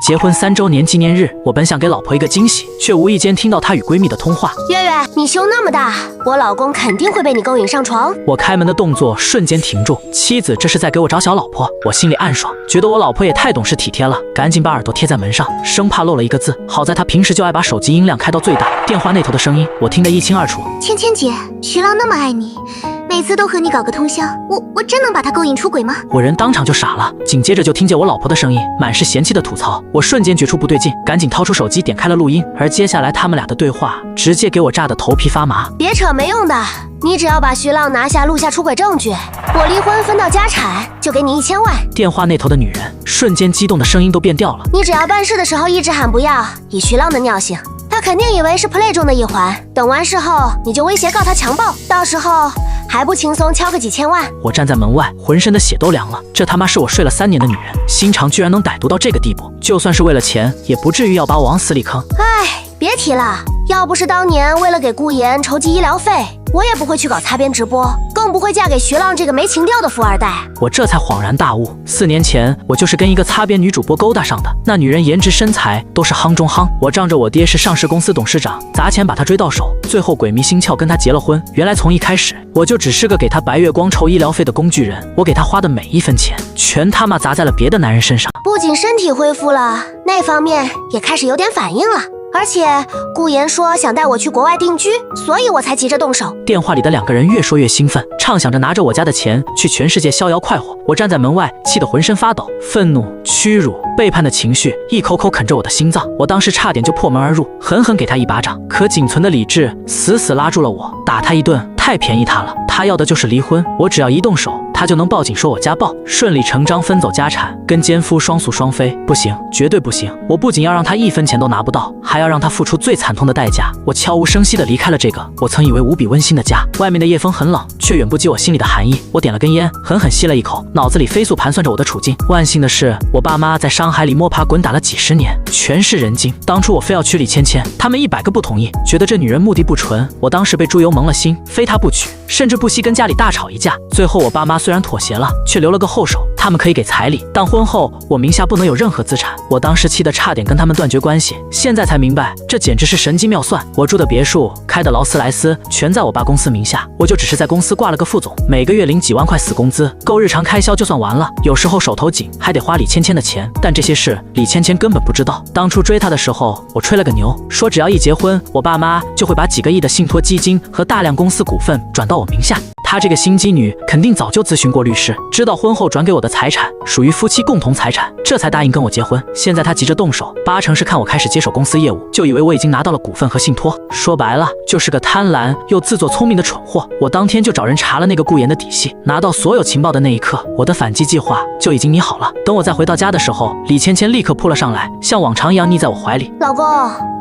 結婚3周年紀念日，我本想給老婆一個驚喜，卻無意間聽到她與閨蜜的通話。月月，你胸那麼大，我老公肯定會被你勾引上床。我開門的動作瞬間停住，妻子這是在給我找小老婆。我心裡暗爽，覺得我老婆也太懂事體貼了，趕緊把耳朵貼在門上，生怕漏了一個字。好在她平時就愛把手機音量開到最大，電話那頭的聲音我聽得一清二楚。芊芊姐，徐浪那麼愛你，每次都和你搞個通宵，我真能把他勾引出軌嗎？我人當場就傻了，緊接着就听見我老婆的聲音，滿是嫌棄的吐槽。我瞬間覺出不對勁，趕緊掏出手機點開了錄音，而接下來他們倆的對話直接給我炸得頭皮發麻。別扯沒用的，你只要把徐浪拿下錄下出軌證據，我離婚分到家產就給你1000萬。電話那頭的女人瞬間激動的聲音都變調了。你只要辦事的時候一直喊不要，以徐浪的尿性，他肯定以為是 play 中的一環，等完事後你就威脅告他強暴，到時候還不輕鬆敲個幾千萬。我站在門外，渾身的血都涼了。這他媽是我睡了3年的女人，心腸居然能歹毒到這個地步。就算是為了錢，也不至於要把我往死裡坑。唉，別提了，要不是當年為了給顧妍籌集醫療費，我也不會去搞擦邊直播，更不會嫁給徐浪這個沒情調的富二代。我這才恍然大悟，4年前我就是跟一個擦邊女主播勾搭上的。那女人顏值身材都是夯中夯，我仗着我爹是上市公司董事長，砸錢把她追到手，最後鬼迷心竅跟她結了婚。原來從一開始我就只是個給她白月光籌醫療費的工具人，我給她花的每一分錢全他媽砸在了別的男人身上。不僅身體恢復了，那方面也開始有點反應了。而且顧妍說想帶我去國外定居，所以我才急着動手。電話裡的2個人越說越興奮，暢想着拿着我家的錢去全世界逍遙快活。我站在門外，氣得渾身發抖，憤怒、屈辱、背叛的情緒一口口啃着我的心臟。我當時差點就破門而入，狠狠給他一巴掌，可僅存的理智死死拉住了我，打他一頓太便宜他了。他要的就是離婚，我只要一動手，他就能報警說我家暴，順理成章分走家產，跟奸夫双宿雙飛。不行，絕對不行！我不僅要讓他1分錢都拿不到，還要讓他付出最慘痛的代價。我悄無聲息地離開了這個我曾以為無比溫馨的家。外面的夜風很冷，卻遠不及我心裡的寒意。我點了根煙，狠狠吸了一口，腦子裡飛速盤算着我的處境。萬幸的是，我爸媽在商海裡摸爬滾打了幾10年，全是人精。當初我非要娶李芊芊，他們100個不同意，覺得這女人目的不純。我當時被豬油蒙了心，非她不娶，甚至不惜跟家裡大吵一架。最後我爸媽雖然妥協了，卻留了個後手，他們可以給彩禮，但婚後我名下不能有任何資產。我當時氣得差點跟他們斷絕關係，現在才明白這簡直是神機妙算。我住的別墅、開的勞斯萊斯全在我爸公司名下，我就只是在公司掛了個副總，每個月領幾萬塊死工資，夠日常開銷就算完了。有時候手頭緊，還得花李芊芊的錢，但這些事李芊芊根本不知道。當初追她的時候，我吹了個牛，說只要一結婚，我爸媽就會把幾個億的信託基金和大量公司股份轉到我名下。她這個心機女肯定早就諮詢過律師，知道婚後轉給我的財產屬於夫妻共同財產，這才答應跟我結婚。現在她急着動手，8成是看我開始接手公司業務，就以為我已經拿到了股份和信託。說白了，就是個貪婪又自作聰明的蠢貨。我當天就找人查了那個顧妍的底細，拿到所有情報的那一刻，我的反擊計劃就已經擬好了。等我再回到家的時候，李芊芊立刻撲了上來，像往常一樣膩在我懷裡。老公，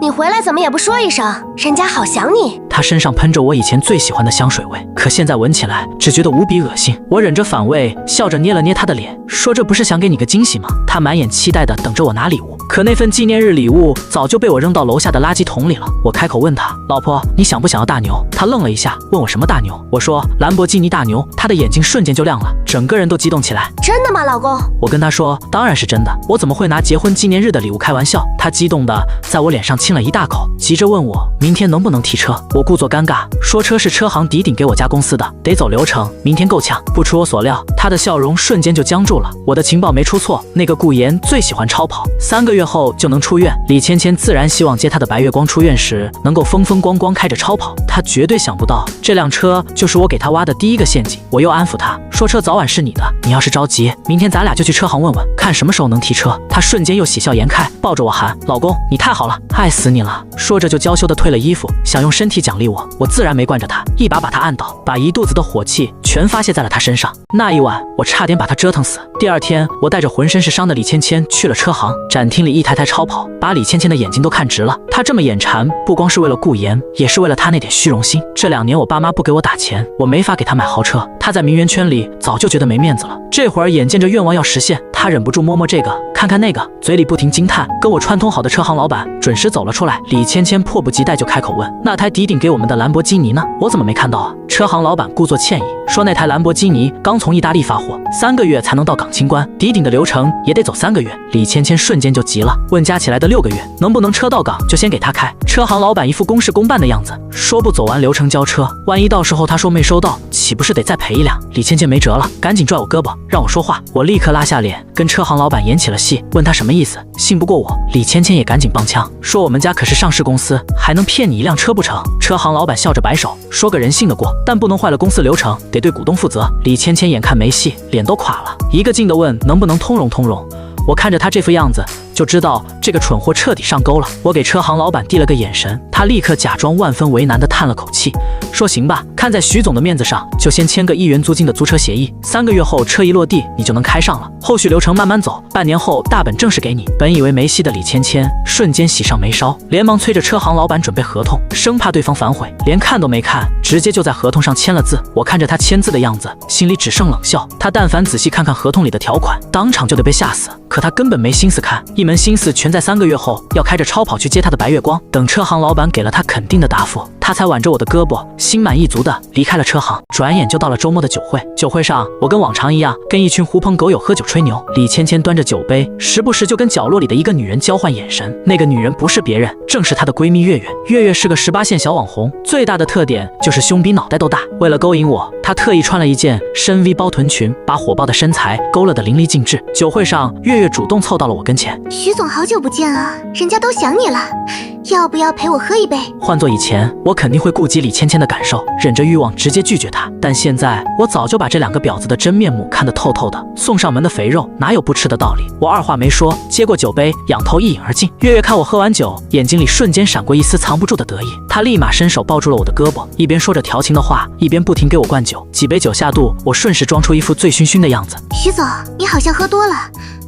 你回來怎麼也不說一聲，人家好想你。她身上噴着我以前最喜歡的香水味，可現在聞起來只覺得無比惡心。我忍着反胃，笑着捏了捏她的臉，說這不是想給你個驚喜嗎？她滿眼期待地等着我拿禮物，可那份紀念日禮物早就被我扔到樓下的垃圾桶裡了。我開口問她，老婆，你想不想要大牛？她愣了一下，問我什麼大牛？我說蘭博基尼大牛。她的眼睛瞬間就亮了，整個人都激動起來。真的嗎，老公？我跟她說，當然是真的，我怎麼會拿結婚紀念日的禮物開玩笑？她激動地在我臉上親了一大口，急着問我明天能不能提車。我故作尷尬，說車是車行抵頂給我家公司的，得走流程，明天夠嗆。不出我所料，她的笑容瞬間就僵住了。我的情報沒出錯，那個顧妍最喜歡超跑，3個月後就能出院。李芊芊自然希望接她的白月光出院時能夠風風光光開着超跑，她絕對想不到這輛車就是我給她挖的第一個陷阱。我又安撫她說，車早晚是你的，你要是着急，明天咱倆就去車行問問，看什麼時候能提車。她瞬間又喜笑颜開，抱着我喊，老公你太好了，愛死你了。說着就娇羞地退了衣服，想用身體獎勵我。我自然没慣着她，一把把她按倒，把一肚子的火气全發洩在了她身上。那一晚我差點把她折騰死。第二天我帶着渾身是傷的李芊芊去了車行，展廳裡一台台超跑把李芊芊的眼睛都看直了。她這麼眼饞，不光是為了顧妍，也是為了她那點虛榮心。這2年我爸媽不給我打錢，我沒法給她買豪車，她在名媛圈裡早就覺得沒面子了。這會兒眼見着願望要實現，她忍不住摸摸這個看看那個，嘴裡不停驚嘆。跟我串通好的車行老板準時走了出來，李芊芊迫不及待就開口問，那台抵頂給我們的蘭博基尼呢？我怎麼沒看到啊？車行老板故作歉意，說那台蘭博基尼剛從意大利發貨，3個月才能到港清關，抵頂的流程也得走3個月。李芊芊瞬間就急了，問加起來的6個月能不能車到港就先給他開。車行老板一副公事公辦的樣子，說不走完流程交車，萬一到時候他說沒收到，豈不是得再賠1輛？李芊芊沒辙了，趕緊拽我胳膊讓我說話。我立刻拉下臉跟車行老板演起了戲，問他什麼意思，信不過我。李芊芊也趕緊幫腔，說我們家可是上市公司，還能騙你1輛車不成？車行老板笑着擺手，說個人信得過，但不能壞了公司流程，得對股東負責。李芊芊眼看沒戲，臉都垮了，一個勁地問能不能通融通融。我看着他這副樣子，就知道這個蠢貨徹底上鈎了。我給車行老板遞了個眼神，他立刻假裝萬分為難地嘆了口氣，說行吧，看在徐總的面子上，就先簽個1元租金的租車協議，3個月後車一落地，你就能開上了，後續流程慢慢走，半年後大本正式給你。本以為沒戲的李芊芊瞬間喜上眉梢，連忙催着車行老板準備合同，生怕對方反悔，連看都沒看，直接就在合同上簽了字。我看着他簽字的樣子，心裡只剩冷笑。他但凡仔細看看合同裡的條款，當場就得被嚇死。可他根本沒心思看，一門心思全在3個月後要開着超跑去接他的白月光。等車行老板給了他肯定的答复，他才挽着我的胳膊，心滿意足地離開了車行。轉眼就到了周末的酒會。酒會上，我跟往常一樣，跟一群狐朋狗友喝酒吹牛。李芊芊端着酒杯，時不时就跟角落裡的一個女人交換眼神。那個女人不是別人，正是她的閨蜜月月。月月是個18線小網紅，最大的特點就是胸比腦袋都大。為了勾引我，她特意穿了一件深 V 包臀裙，把火爆的身材勾勒得淋漓盡致。酒會上，月月主動湊到了我跟前。徐總好久不見啊，人家都想你了，要不要陪我喝一杯？換做以前，我肯定会顧及李芊芊的感受，忍着慾望直接拒絕她。但現在，我早就把這2個婊子的真面目看得透透的，送上門的肥肉哪有不吃的道理？我二話沒說，接過酒杯，仰頭一飲而盡。月月看我喝完酒，眼睛裡瞬間閃過一絲藏不住的得意，她立馬伸手抱住了我的胳膊，一邊說着調情的話，一邊不停給我灌酒。幾杯酒下肚，我順勢裝出一副醉醺醺的樣子。徐總，你好像喝多了，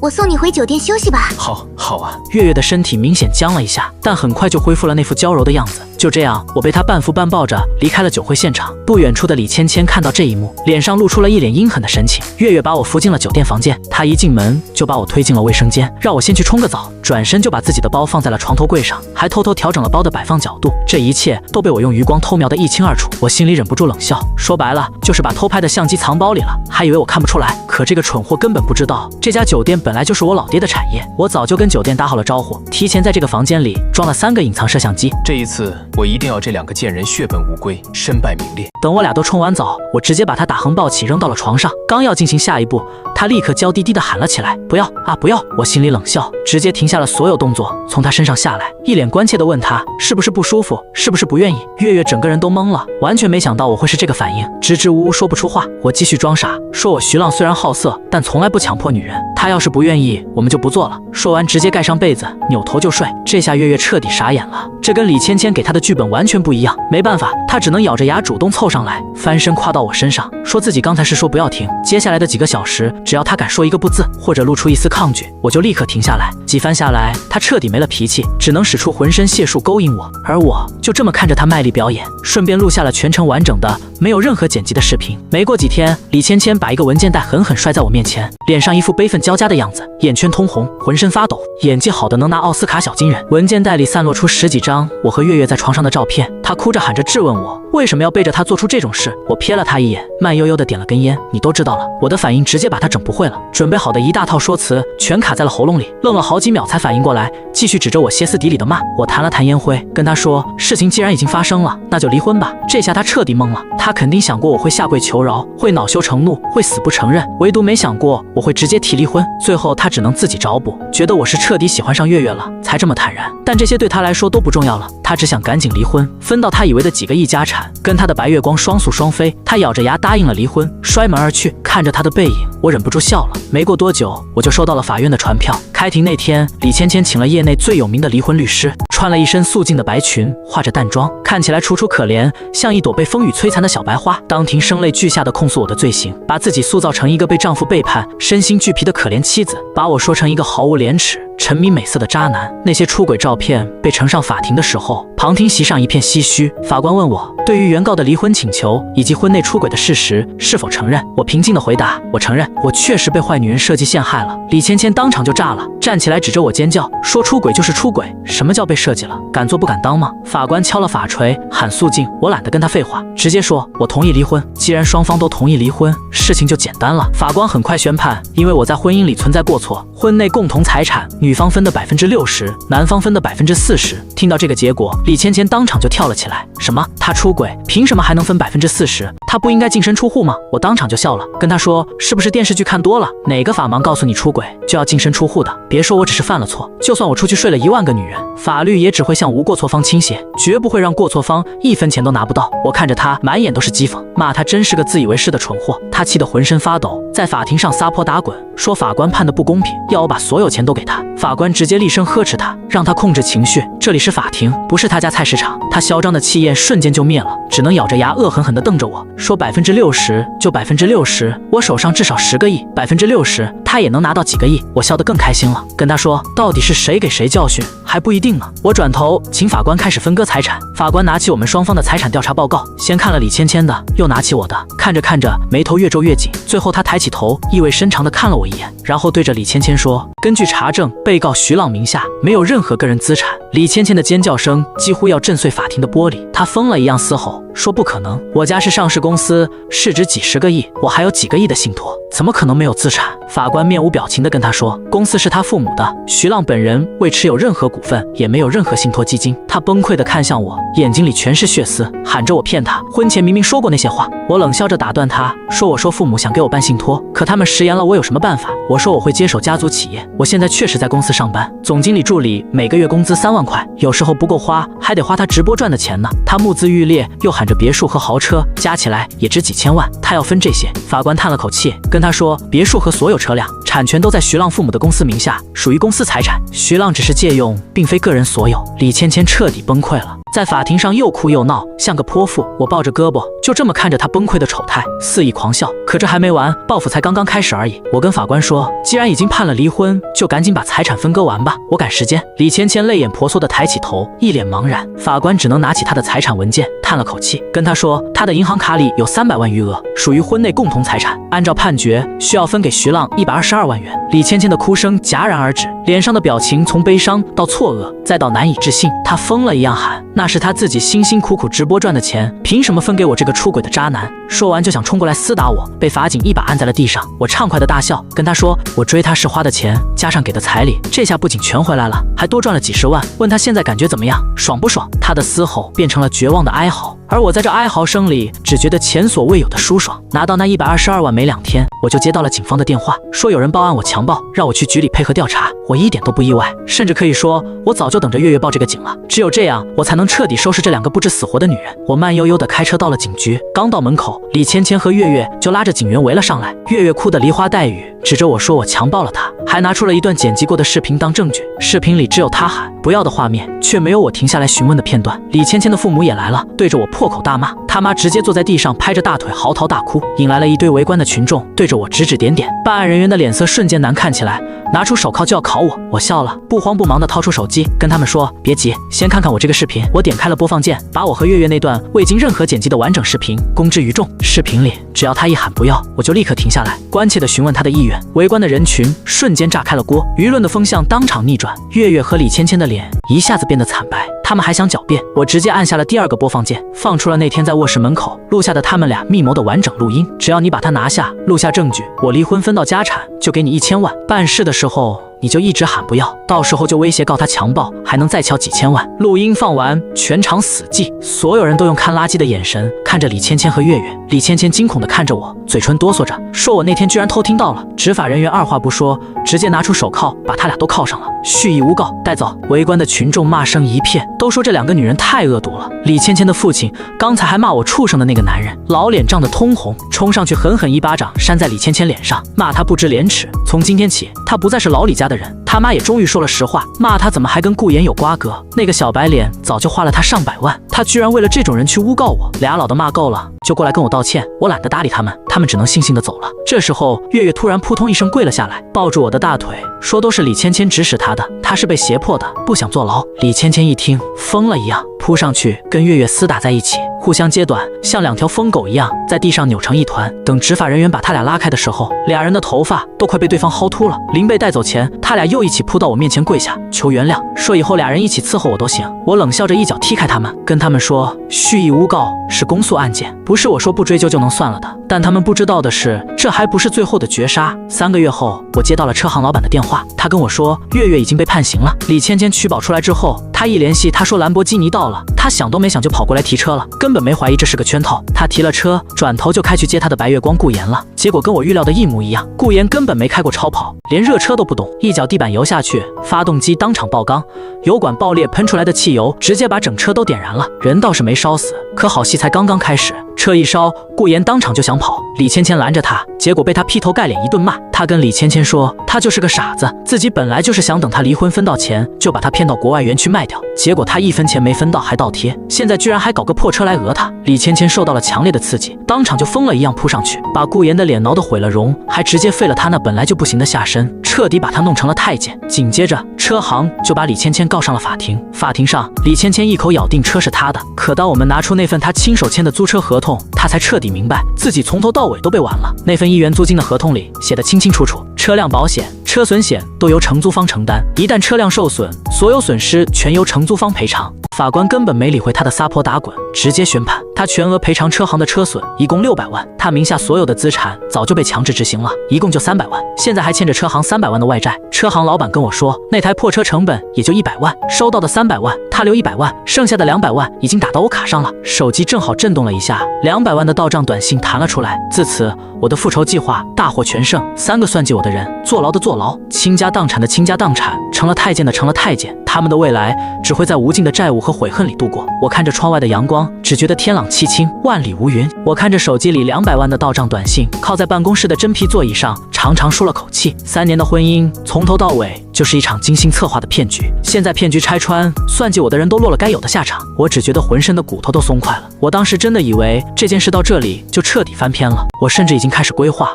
我送你回酒店休息吧。好啊。月月的身體明顯僵了一下，但很快就恢復了那副嬌柔的樣子。就這樣，我被她半扶半抱着離開了酒會現場。不遠處的李芊芊看到這一幕，臉上露出了一臉陰狠的神情。月月把我扶進了酒店房間，她一進門就把我推進了衛生間，讓我先去沖個澡，轉身就把自己的包放在了床頭櫃上，還偷偷調整了包的擺放角度。這一切都被我用餘光偷瞄得一清二楚。我心裡忍不住冷笑，說白了就是把偷拍的相機藏包裡了，還以為我看不出來。可這個蠢貨根本不知道，這家酒店本來就是我老爹的產業。我早就跟酒店打好了招呼，提前在這個房間裡裝了3個隱藏攝像機。這一次我一定要這2個賤人血本無歸，身敗名裂。等我倆都沖完澡，我直接把他打橫抱起扔到了床上，剛要進行下一步，他立刻娇滴滴地喊了起來，不要啊不要！我心裡冷笑，直接停下了所有動作，從他身上下來，一臉關切地問他是不是不舒服，是不是不願意。月月整個人都懵了，完全沒想到我會是這個反應，支支吾吾說不出話。我繼續裝傻，說我徐浪雖然好色，但從來不強迫女人，他要是不願意我們就不做了。說完直接蓋上被子，扭頭就睡。這下月月徹底傻眼了，這跟李芊芊給他的劇本完全不一樣。沒辦法，他只能咬着牙主動湊上來，翻身跨到我身上，說自己剛才是說不要停，接下來的幾個小時，只要他敢說一個不字，或者露出一絲抗拒，我就立刻停下來。幾番下來，他徹底沒了脾氣，只能使出渾身解數勾引我，而我就這麼看着他賣力表演，順便錄下了全程完整的沒有任何剪輯的視頻。沒過幾天，李芊芊把一個文件袋狠狠摔在我面前，臉上一副悲憤交加的樣子，眼圈通紅，渾身發抖，演技好的能拿奧斯卡小金人。文件袋裡散落出10幾張我和月月在床上的照片，他哭着喊着質問我為什麼要背着他做出這種事。我瞥了他一眼，慢悠悠地點了根煙。你都知道了。我的反應直接把他整不會了，準備好的一大套說辭全卡在了喉嚨裡，愣了好幾秒才反應過來，繼續指着我歇斯底里的罵。我彈了彈煙灰，跟他說事情既然已經發生了，那就離婚吧。這下他徹底懵了，他肯定想過我會下跪求饒，會惱羞成怒，會死不承認，唯獨沒想過我會直接提離婚。最後他只能自己找補，覺得我是徹底喜歡上月月了，才這麼坦然。但這些对他來說都不重要了，他只想趕緊離婚，分到他以為的幾個億家產，跟他的白月光双宿雙飛。他咬着牙答應了離婚，摔門而去。看着他的背影，我忍不住笑了。没過多久，我就收到了法院的傳票。開庭那天，李芊芊請了業內最有名的離婚律師，穿了一身素淨的白裙，化着淡妝，看起來楚楚可憐，像一朵被風雨摧殘的小白花。當庭聲淚俱下地控訴我的罪行，把自己塑造成一個被丈夫背叛、身心俱疲的可憐妻子，把我說成一個毫無廉恥、沉迷美色的渣男。那些出軌照片被呈上法庭的時候，旁聽席上一片唏噓。法官問我對於原告的離婚請求以及婚內出軌的事實是否承認。我平靜地回答，我承認，我確實被壞女人設計陷害了。李芊芊當場就炸了，站起來指着我尖叫，說出軌就是出軌，什麼叫被設計了？敢做不敢當嗎？法官敲了法錘，喊肅靜。我懶得跟他廢話，直接說我同意離婚。既然雙方都同意離婚，事情就簡單了。法官很快宣判，因為我在婚姻裡存在過錯，婚內共同財產女方分的60%，男方分的40%。聽到這個結果，李芊芊當場就跳了起來，什麼？他出軌，憑什麼還能分40%？他不應該淨身出戶嗎？我當場就笑了，跟他說，是不是電視劇看多了？哪個法盲告訴你出軌就要淨身出戶的？別說我只是犯了錯，就算我出去睡了1萬個女人，法律也只會向無過錯方傾斜，絕不會讓過錯方1分錢都拿不到。我看着他滿眼都是譏諷，罵他真是個自以為是的蠢貨。他氣得浑身發抖，在法庭上撒潑打滾，說法官判得不公平，要我把所有錢都給他。法官直接厉聲呵斥他，让他控制情緒，這裡是法庭，不是他家菜市場。他囂張的氣焰瞬間就滅了，只能咬着牙惡狠狠地瞪着我，說60%就60%，我手上至少10個億，60%他也能拿到幾個億。我笑得更開心了，跟他說，到底是誰給誰教訓還不一定呢。我轉頭請法官開始分割財產，法官拿起我們雙方的財產調查報告，先看了李芊芊的，又拿起我的，看着看着眉頭越皺越緊，最後他抬起頭，意味深長地看了我一眼，然後對着李芊芊說，根據查證，被告徐浪名下沒有任何個人資產。李芊芊的尖叫聲幾乎要震碎法庭的玻璃，她瘋了一樣嘶吼，說不可能，我家是上市公司，市值幾十個億，我還有幾個億的信託，怎麼可能沒有資產？法官面無表情地跟他說，公司是他父母的，徐浪本人未持有任何股份，也没有任何信託基金。他崩溃地看向我，眼睛裡全是血絲，喊着我騙他，婚前明明說過那些話。我冷笑着打斷他，說我說父母想給我辦信託，可他們食言了，我有什麼辦法？我說我會接手家族企業，我現在確實在公司上班，總經理助理每個月工資3萬塊，有時候不夠花，還得花他直播賺的錢呢。他目眦欲裂，又喊着別墅和豪車，加起來也值幾千萬，他要分這些。法官嘆了口氣，跟他說，別墅和所有車輛產權都在徐浪父母的公司名下，屬於公司財產，徐浪只是借用，並非個人所有。李芊芊徹底崩溃了，在法庭上又哭又鬧，像個潑婦。我抱着胳膊，就這麼看着他崩潰的醜態，肆意狂笑。可這還沒完，報復才剛剛開始而已。我跟法官說，既然已經判了離婚，就趕緊把財產分割完吧，我趕時間。李芊芊淚眼婆娑地抬起頭，一臉茫然。法官只能拿起他的財產文件，嘆了口氣，跟他說，他的銀行卡裡有300萬餘額，屬於婚內共同財產，按照判決需要分給徐浪122萬元。李芊芊的哭聲戛然而止，臉上的表情從悲傷到錯愕，再到難以置信。他瘋了一樣喊，那是他自己辛辛苦苦直播賺的錢，憑什麼分給我這個出軌的渣男？說完就想衝過來廝打我，被法警一把按在了地上。我暢快的大笑，跟他說，我追他時花的錢加上給的彩禮，這下不僅全回來了，還多賺了幾十萬。問他現在感覺怎麼樣，爽不爽？他的嘶吼變成了絕望的哀嚎，而我在這哀嚎聲裡只覺得前所未有的舒爽。拿到那122萬沒2天，我就接到了警方的電話，說有人報案我強暴，讓我去局裡配合調查。我一點都不意外，甚至可以說我早就等着月月報這個警了，只有這樣我才能徹底收拾這2個不知死活的女人。我慢悠悠地開車到了警局，剛到門口，李芊芊和月月就拉着警員圍了上來。月月哭得梨花帶雨，指着我說我強暴了她，還拿出了一段剪輯過的視頻當證據。視頻裡只有她喊不要的畫面，卻沒有我停下來詢問的片段。李芊芊的父母也來了，對着我破口大罵，他媽直接坐在地上拍着大腿嚎啕大哭，引來了一堆圍觀的群眾，對着我指指點點。辦案人員的臉色瞬間難看起來，拿出手銬就要銬我。我笑了，不慌不忙地掏出手機，跟他們說別急，先看看我這個視頻。我點開了播放鍵，把我和月月那段未經任何剪輯的完整視頻公之於眾。視頻裡只要他一喊不要，我就立刻停下來，關切地詢問他的意願。圍觀的人群瞬間炸開了鍋，輿論的風向當場逆轉，月月和李芊芊的臉一下子變得慘白。他們還想狡辯，我直接按下了第2個播放鍵，放出了那天在卧室門口錄下的他們倆密謀的完整錄音。只要你把它拿下，錄下證據，我離婚分到家產就給你1000萬。辦事的時候你就一直喊不要，到時候就威脅告他強暴，還能再敲幾千萬。錄音放完，全場死寂，所有人都用看垃圾的眼神看着李芊芊和月月。李芊芊驚恐地看着我，嘴唇哆嗦着，說我那天居然偷聽到了。執法人員二話不說，直接拿出手銬把他倆都銬上了，蓄意诬告，带走。圍觀的群众骂聲一片，都說這2個女人太惡毒了。李芊芊的父親剛才還罵我畜生的那個男人，老臉漲得通紅，衝上去狠狠一巴掌扇在李芊芊臉上，罵她不知廉恥。從今天起，她不再是老李家的人，他媽也終於說了實話，罵他怎麼還跟顧言有瓜葛。那個小白臉早就花了他上百萬，他居然為了這種人去誣告我。倆老的罵夠了，就過來跟我道歉。我懶得搭理他们，他们只能悻悻地走了。這時候，月月突然撲通一聲跪了下來，抱住我的大腿，說都是李芊芊指使他的，他是被脅迫的，不想坐牢。李芊芊一聽，瘋了一樣，撲上去跟月月廝打在一起，互相揭短，像兩條瘋狗一樣在地上扭成一團。等執法人員把他倆拉開的時候，倆人的頭髮都快被對方薅禿了。臨被帶走前，他倆又一起撲到我面前跪下求原諒，說以後倆人一起伺候我都行。我冷笑着一腳踢開他們，跟他們說蓄意誣告是公訴案件，不是我說不追究就能算了的。但他們不知道的是，這還不是最後的絕殺。3個月後，我接到了車行老板的電話，他跟我說月月已經被判刑了。李芊芊取保出來之後，他一聯繫，他說蘭博基尼到了，他想都沒想就跑過來提車了，根本沒懷疑這是個圈套。他提了車，轉頭就開去接他的白月光顧言了。結果跟我預料的一模一樣，顧言根本沒開過超跑，連熱車都不懂，一腳地板油下去，發動機當場爆缸，油管爆裂，噴出來的汽油直接把整車都點燃了，人倒是沒燒死，可好戲才剛剛開始。車一燒，顧言當場就想跑，李芊芊攔着他，結果被他劈頭蓋臉一頓罵。他跟李芊芊說，他就是個傻子，自己本來就是想等他離婚分到錢，就把他騙到國外園區賣掉，結果他1分錢沒分到還倒貼，現在居然還搞個破車來訛他。李芊芊受到了強烈的刺激，當場就瘋了一樣撲上去，把顧言的臉撓得毀了容，還直接廢了他那本來就不行的下身，徹底把他弄成了太監。緊接着車行就把李芊芊告上了法庭，法庭上李芊芊一口咬定車是他的，可當我們拿出那份他親手簽的租車合同，他才徹底明白自己從頭到尾都被玩了。那份1元租金的合同裡寫得清清楚楚，車輛保險、車損險都由承租方承擔，一旦車輛受損，所有損失全由承租方賠償。法官根本沒理會他的撒潑打滾，直接宣判他全額賠償車行的車損，一共600萬。他名下所有的資產早就被強制執行了，一共就300萬，現在還欠着車行300萬的外債。車行老板跟我說，那台破車成本也就100萬，收到的300萬，他留100萬，剩下的200萬已經打到我卡上了。手機正好震動了一下，200萬的到賬短信彈了出來。自此，我的復仇計劃大獲全勝，3個算計我的人，坐牢的坐牢，傾家蕩產的傾家蕩產，成了太監的成了太監。他們的未來只會在無盡的債務和悔恨裡度過。我看着窗外的陽光，只覺得天朗氣清，萬里無雲。我看着手機裡200萬的到賬短信，靠在辦公室的真皮座椅上，長長舒了口氣。3年的婚姻，從頭到尾就是一場精心策劃的騙局。現在騙局拆穿，算計我的人都落了該有的下場。我只覺得渾身的骨頭都鬆快了。我當時真的以為這件事到這裡就徹底翻篇了，我甚至已經開始規劃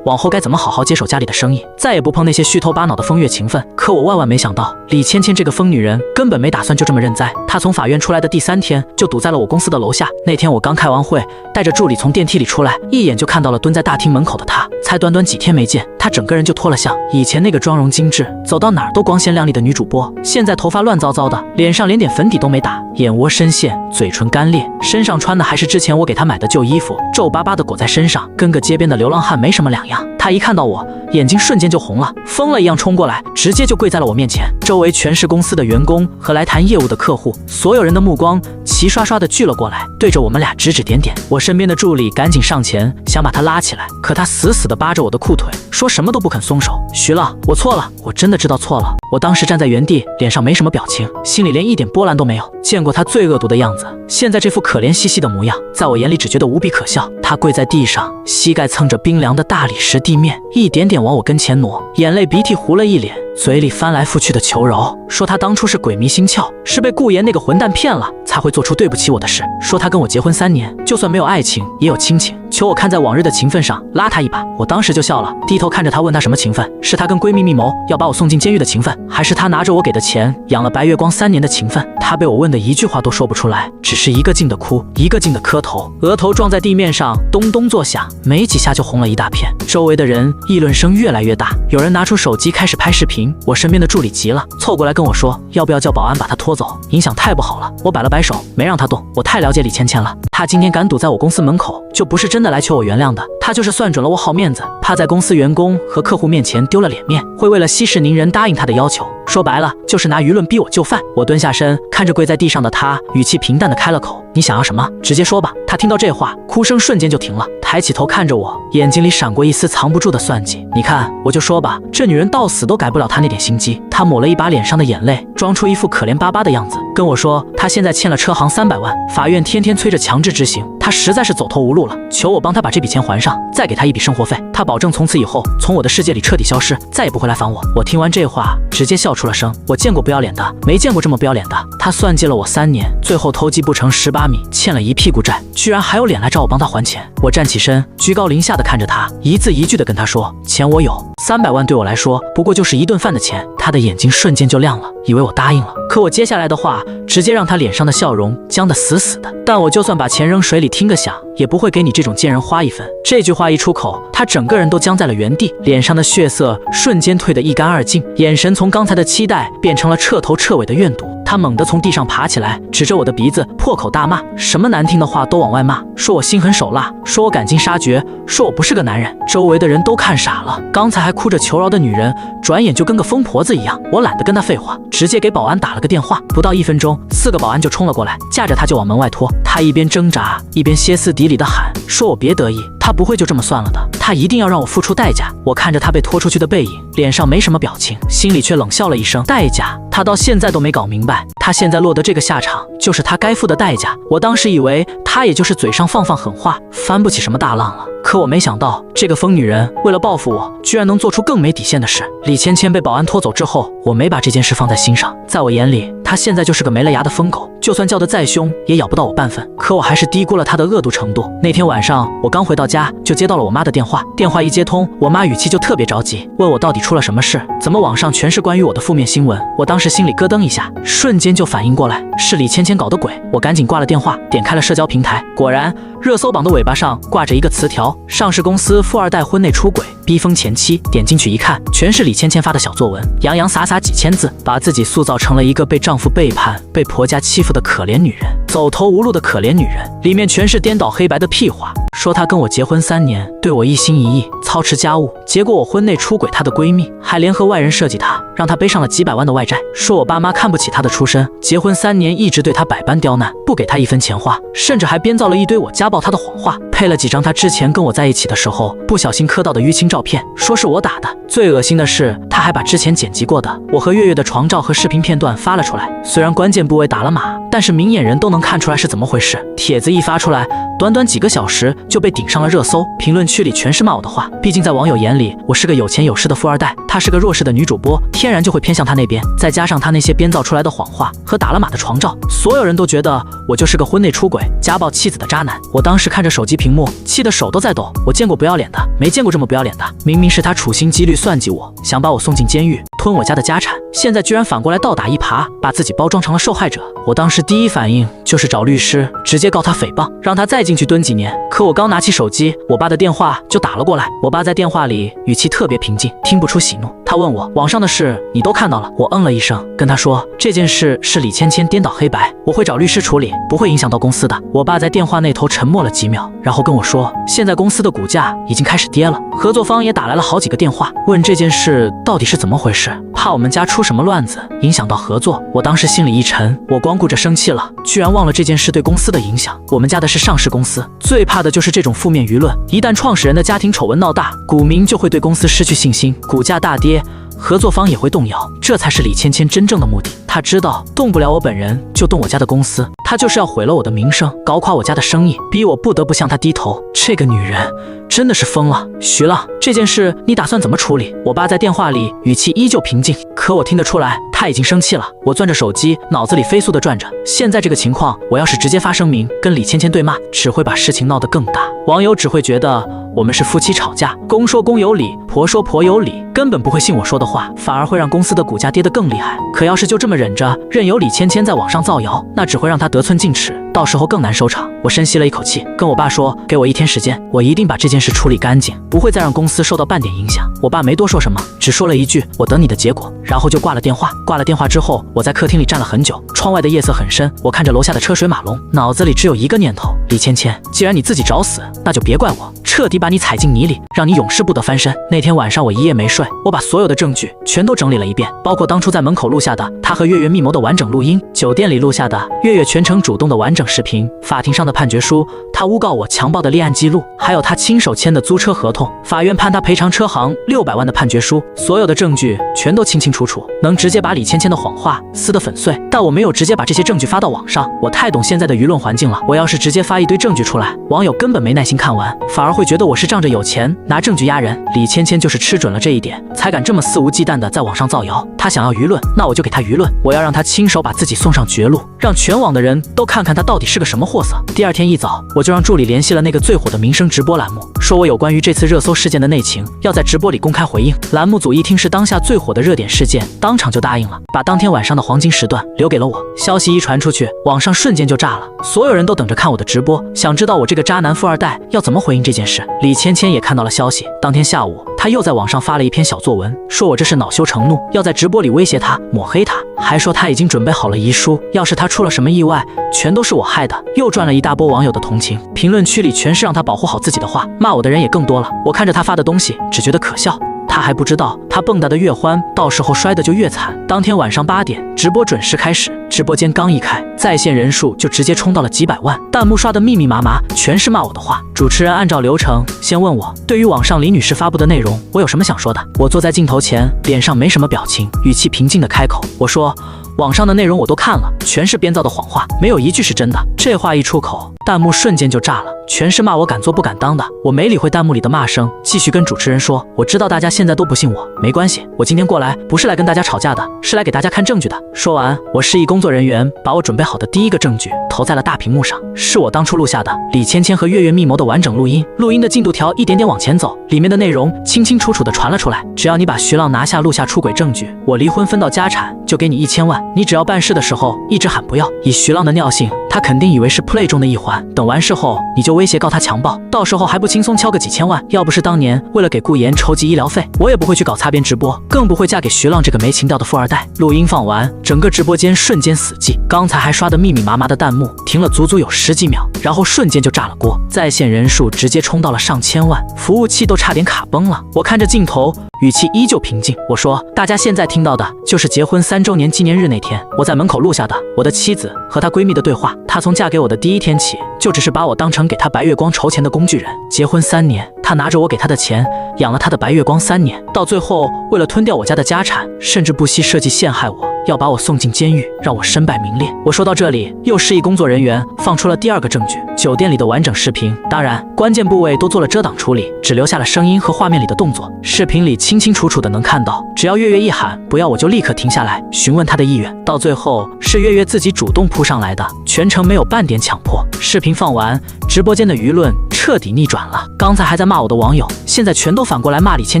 往後該怎麼好好接手家裡的生意，再也不碰那些虛頭巴腦的風月情分。可我萬萬沒想到，李芊芊這個瘋女人根本沒打算就這麼認栽。她從法院出來的第3天就堵在了我公司的樓下。那天我剛開完會，帶着助理從電梯裡出來，一眼就看到了蹲在大廳門口的她。才短短幾天沒見，她整個人就脫了相。以前那個妝容精緻，走到哪兒都光鮮亮麗的女主播，現在頭髮亂糟糟的，臉上連點粉底都沒打，眼窩深陷，嘴唇乾裂，身上穿的還是之前我給她買的舊衣服，皺巴巴的裹在身上，跟個街邊的流浪漢沒什麼兩樣。她一看到我，眼睛瞬間就紅了，瘋了一樣衝過來，直接就跪在了我面前。周圍全是公司的員工和來談業務的客戶，所有人的目光齊刷刷的聚了過來，對着我們倆指指點點。我身邊的助理趕緊上前想把她拉起來，可她死死地扒着我的褲腿，說什麼都不肯鬆手。徐了，我錯了，我真的知道錯了。我當時站在原地，臉上沒什麼表情，心裡連一點波瀾都沒有。見過她最惡毒的樣子，現在這副可憐兮兮的模樣，在我眼裡只覺得無比可笑。她跪在地上，膝蓋蹭着冰涼的大理石地面，一點點往我跟前挪，眼淚鼻涕糊了一臉，嘴裡翻來覆去的求饒，說她當初是鬼迷心竅，是被顧言那個混蛋騙了，才會做出對不起我的事。說她跟我結婚3年，就算沒有愛情，也有親情，求我看在往日的情分上拉她一把。我當時就笑了，低頭看着她問她什麼情分，是她跟閨蜜密謀要把我送進監獄的情分，還是她拿着我給的錢養了白月光3年的情分？她被我問的一句話都說不出來，只是一個勁的哭，一個勁的磕頭，額頭撞在地面上咚咚作響，沒幾下就紅了一大片。周圍的人議論聲越來越大，有人拿出手機開始拍視頻。我身邊的助理急了，湊過來跟我說，要不要叫保安把她拖走，影響太不好了。我擺了擺手，沒讓她動。我太了解李芊芊了，她今天敢堵在我公司門口，就不是真的來求我原諒的，她就是算準了我好面子，怕在公司員工和客戶面前丟了臉面，會為了息事寧人答應她的要求。說白了，就是拿輿論逼我就範。我蹲下身，看着跪在地上的她，語氣平淡的開了口，你想要什麼，直接說吧。她聽到這話，哭聲瞬間就停了，抬起頭看着我，眼睛裡閃過一絲藏不住的算計。你看，我就說吧，這女人到死都改不了她那點心機。她抹了一把臉上的眼淚，裝出一副可憐巴巴的樣子，跟我說他現在欠了車行300萬，法院天天催着强制執行，他實在是走投无路了，求我幫他把這筆錢還上，再給他一筆生活費。他保證從此以後從我的世界裡徹底消失，再也不會來煩我。我聽完這話，直接笑出了聲。我見過不要臉的，沒見過這麼不要臉的。他算計了我3年，最後偷雞不成蚀把米，欠了一屁股債，居然還有臉來找我幫他還錢。我站起身，居高臨下的看着他，一字一句的跟他說：錢我有，300萬對我來說不過就是一頓飯的錢。他的眼睛瞬間就亮了，以為我答應了。可我接下來的話直接讓他臉上的笑容僵得死死的。但我就算把錢扔水裡听個響，也不會給你這種賤人花一分。這句話一出口，他整個人都僵在了原地，臉上的血色瞬間退得一乾二淨，眼神從剛才的期待變成了徹頭徹尾的怨毒。他猛地從地上爬起來，指着我的鼻子破口大罵，什麼難聽的話都往外罵，說我心狠手辣，說我趕盡杀絕，說我不是個男人。周圍的人都看傻了，刚才還哭着求饒的女人，轉眼就跟個瘋婆子一樣。我懶得跟他廢話，直接給保安打了個電話。不到1分鐘，4個保安就衝了過來，架着他就往門外拖。他一邊掙扎，一邊歇斯底里地喊，說我別得意，他不會就這麼算了的，他一定要讓我付出代價。我看着他被拖出去的背影，臉上沒什麼表情，心裡卻冷笑了一聲。代價？他到現在都沒搞明白，他現在落得這個下場，就是他該付的代價。我當時以為他也就是嘴上放放狠話，翻不起什麼大浪了。可我沒想到，這個瘋女人為了報復我，居然能做出更沒底線的事。李芊芊被保安拖走之後，我沒把這件事放在心上。在我眼裡，她現在就是個沒了牙的瘋狗，就算叫得再兇，也咬不到我半分。可我還是低估了她的惡毒程度。那天晚上，我剛回到家，就接到了我媽的電話。電話一接通，我媽語氣就特別着急，問我到底出了什麼事，怎麼網上全是關於我的負面新聞。我當時心裡咯噔一下，瞬間就反應過來，是李芊芊搞的鬼。我趕緊掛了電話，點開了社交平台，果然熱搜榜的尾巴上掛着一個詞條：上市公司富二代婚內出軌，逼瘋前妻。點進去一看，全是李芊芊發的小作文，洋洋灑灑幾千字，把自己塑造成了一個被丈夫背叛、被婆家欺負的可憐女人，走投無路的可憐女人。裡面全是顛倒黑白的屁話，說她跟我結婚3年，對我一心一意，操持家務，結果我婚內出軌她的閨蜜，還聯合外人設計她，讓她背上了幾百萬的外債，說我爸媽看不起她的出身，結婚3年一直對她百般刁難，不給她一分錢花，甚至還編造了一堆我家暴她的謊話，配了幾張她之前跟我在一起的時候不小心磕到的淤青照片，說是我打的。最惡心的是，她還把之前剪輯過的我和月月的床照和視頻片段發了出來，雖然關鍵部位打了碼，但是明眼人都能看出來是怎么回事。帖子一發出來，短短幾個小時就被頂上了熱搜，評論區裡全是罵我的話。畢竟在網友眼裡，我是個有錢有勢的富二代，她是個弱勢的女主播，天然就會偏向她那邊。再加上她那些編造出來的謊話和打了碼的床照，所有人都覺得我就是個婚內出軌、家暴妻子的渣男。我當時看着手機屏幕，氣得手都在抖。我見過不要臉的，沒見過這麼不要臉的。明明是他處心積慮算計我，想把我送進監獄，吞我家的家產，現在居然反過來倒打一耙，把自己包裝成了受害者。我當時第一反應就是找律師，直接告他誹謗，讓他再進去蹲幾年。可我剛拿起手機，我爸的電話就打了過來。我爸在電話裡語氣特別平靜，聽不出喜怒。他問我網上的事你都看到了？我嗯了一聲，跟他說這件事是李芊芊顛倒黑白，我會找律師處理，不會影響到公司的。我爸在電話那頭沉默了幾秒，然後跟我說，現在公司的股價已經開始跌了，合作方也打來了好幾個電話，問這件事到底是怎麼回事，怕我們家出什麼亂子，影響到合作。我當時心裡一沉，我光顧着生氣了，居然忘了這件事對公司的影響。我們家的是上市公司，最怕的就是這種負面輿論，一旦創始人的家庭醜聞鬧大，股民就會對公司失去信心，股價大跌，合作方也會動搖，這才是李芊芊真正的目的。他知道動不了我本人，就動我家的公司，他就是要毀了我的名聲，搞垮我家的生意，逼我不得不向他低頭。這個女人真的是瘋了。徐浪，這件事你打算怎麼處理？我爸在電話裡語氣依舊平靜，可我聽得出來他已經生氣了。我攥着手機，腦子裡飛速地轉着，現在這個情況，我要是直接發聲明跟李芊芊對罵，只會把事情鬧得更大，網友只會覺得我們是夫妻吵架，公說公有理，婆說婆有理，根本不會信我說的話，反而會讓公司的股價跌得更厲害。可要是就這麼忍着，任由李芊芊在網上造謠，那只會讓她得寸進尺，到時候更難收場。我深吸了一口氣，跟我爸說，給我1天時間，我一定把這件事處理乾淨，不會再讓公司受到半點影響。我爸沒多說什麼，只說了一句，我等你的結果，然後就掛了電話。掛了電話之後，我在客廳裡站了很久，窗外的夜色很深，我看着樓下的車水馬龍，腦子裡只有一個念頭，李芊芊，既然你自己找死，那就別怪我。徹底把你踩進泥裡，讓你永世不得翻身。那天晚上我一夜沒睡，我把所有的證據全都整理了一遍，包括当初在門口錄下的他和月月密謀的完整錄音，酒店裡錄下的月月全程主動的完整視頻，法庭上的判決書，他诬告我强暴的立案記錄，还有他親手簽的租車合同，法院判他賠償車行600萬的判決書，所有的證據全都清清楚楚，能直接把李芊芊的謊話撕得粉碎。但我没有直接把这些證據發到網上，我太懂現在的舆論環境了。我要是直接發一堆證据出来，網友根本沒耐心看完，反而会覺得我是仗着有錢拿證據壓人。李芊芊就是吃準了這一點，才敢這麼肆無忌憚的在網上造謠。他想要輿論，那我就給他輿論，我要讓他親手把自己送上絕路，讓全網的人都看看他到底是個什麼貨色。第二天一早，我就讓助理聯繫了那個最火的民生直播欄目，說我有關於這次熱搜事件的內情，要在直播裡公開回應。欄目組一聽是當下最火的熱點事件，當場就答應了，把當天晚上的黃金時段留給了我。消息一傳出去，網上瞬間就炸了，所有人都等着看我的直播，想知道我這個渣男富二代要怎麼回應這件事。李芊芊也看到了消息，當天下午她又在網上發了一篇小作文，說我這是惱羞成怒，要在直播裡威脅她，抹黑她，還說她已經準備好了遺書，要是她出了什麼意外，全都是我害的，又賺了一大波網友的同情。評論區裡全是讓她保護好自己的話，罵我的人也更多了。我看着她發的東西，只覺得可笑。他還不知道，他蹦躂的越歡，到時候摔的就越慘。當天晚上8點，直播準時開始，直播間剛一開，在線人數就直接衝到了幾百萬，彈幕刷得密密麻麻，全是罵我的話。主持人按照流程先問我，對於網上李女士發布的內容，我有什麼想說的？我坐在鏡頭前，臉上沒什麼表情，語氣平靜地開口，我說，網上的內容我都看了，全是編造的謊話，沒有一句是真的。這話一出口，彈幕瞬間就炸了，全是罵我敢做不敢當的。我沒理會彈幕裡的罵聲，繼續跟主持人說，我知道大家現在都不信我，沒關係，我今天過來不是來跟大家吵架的，是來給大家看證據的。說完，我示意工作人員把我準備好的第一個證據投在了大屏幕上，是我當初錄下的李芊芊和月月密謀的完整錄音。錄音的進度條一點點往前走，裡面的內容清清楚楚地傳了出來。只要你把徐浪拿下錄下出軌證據，我離婚分到家產就給你1000萬。你只要辦事的時候一直喊不要，以徐浪的尿性，他肯定以為是 play 中的一環。等完事後，你就威脅告他強暴，到時候還不輕鬆敲個幾千萬。要不是當年為了給顧妍籌集醫療費，我也不會去搞擦邊直播，更不會嫁給徐浪這個沒情調的富二代。錄音放完，整個直播間瞬間死寂，剛才還刷得密密麻麻的彈幕停了足足有10幾秒，然後瞬間就炸了鍋，在線人數直接衝到了上千萬，服務器都差點卡崩了。我看着鏡頭，語氣依舊平靜，我說，大家現在聽到的就是結婚3周年紀念日那天，我在門口錄下的我的妻子和她閨蜜的對話。她從嫁給我的第一天起，就只是把我當成給她白月光籌錢的工具人。結婚3年，她拿着我給她的錢養了她的白月光3年，到最後為了吞掉我家的家產，甚至不惜設計陷害我，要把我送進監獄，讓我身敗名裂。我說到這裡，又示意工作人員放出了第二個證據，酒店裡的完整視頻，當然關鍵部位都做了遮擋處理，只留下了聲音和畫面裡的動作。視頻裡清清楚楚的能看到，只要月月一喊不要，我就立刻停下來詢問她的意願。到最後是月月自己主動撲上來的，全程沒有半點強迫。視頻放完，直播間的輿論徹底逆轉了，剛才還在罵我的網友，現在全都反過來罵李芊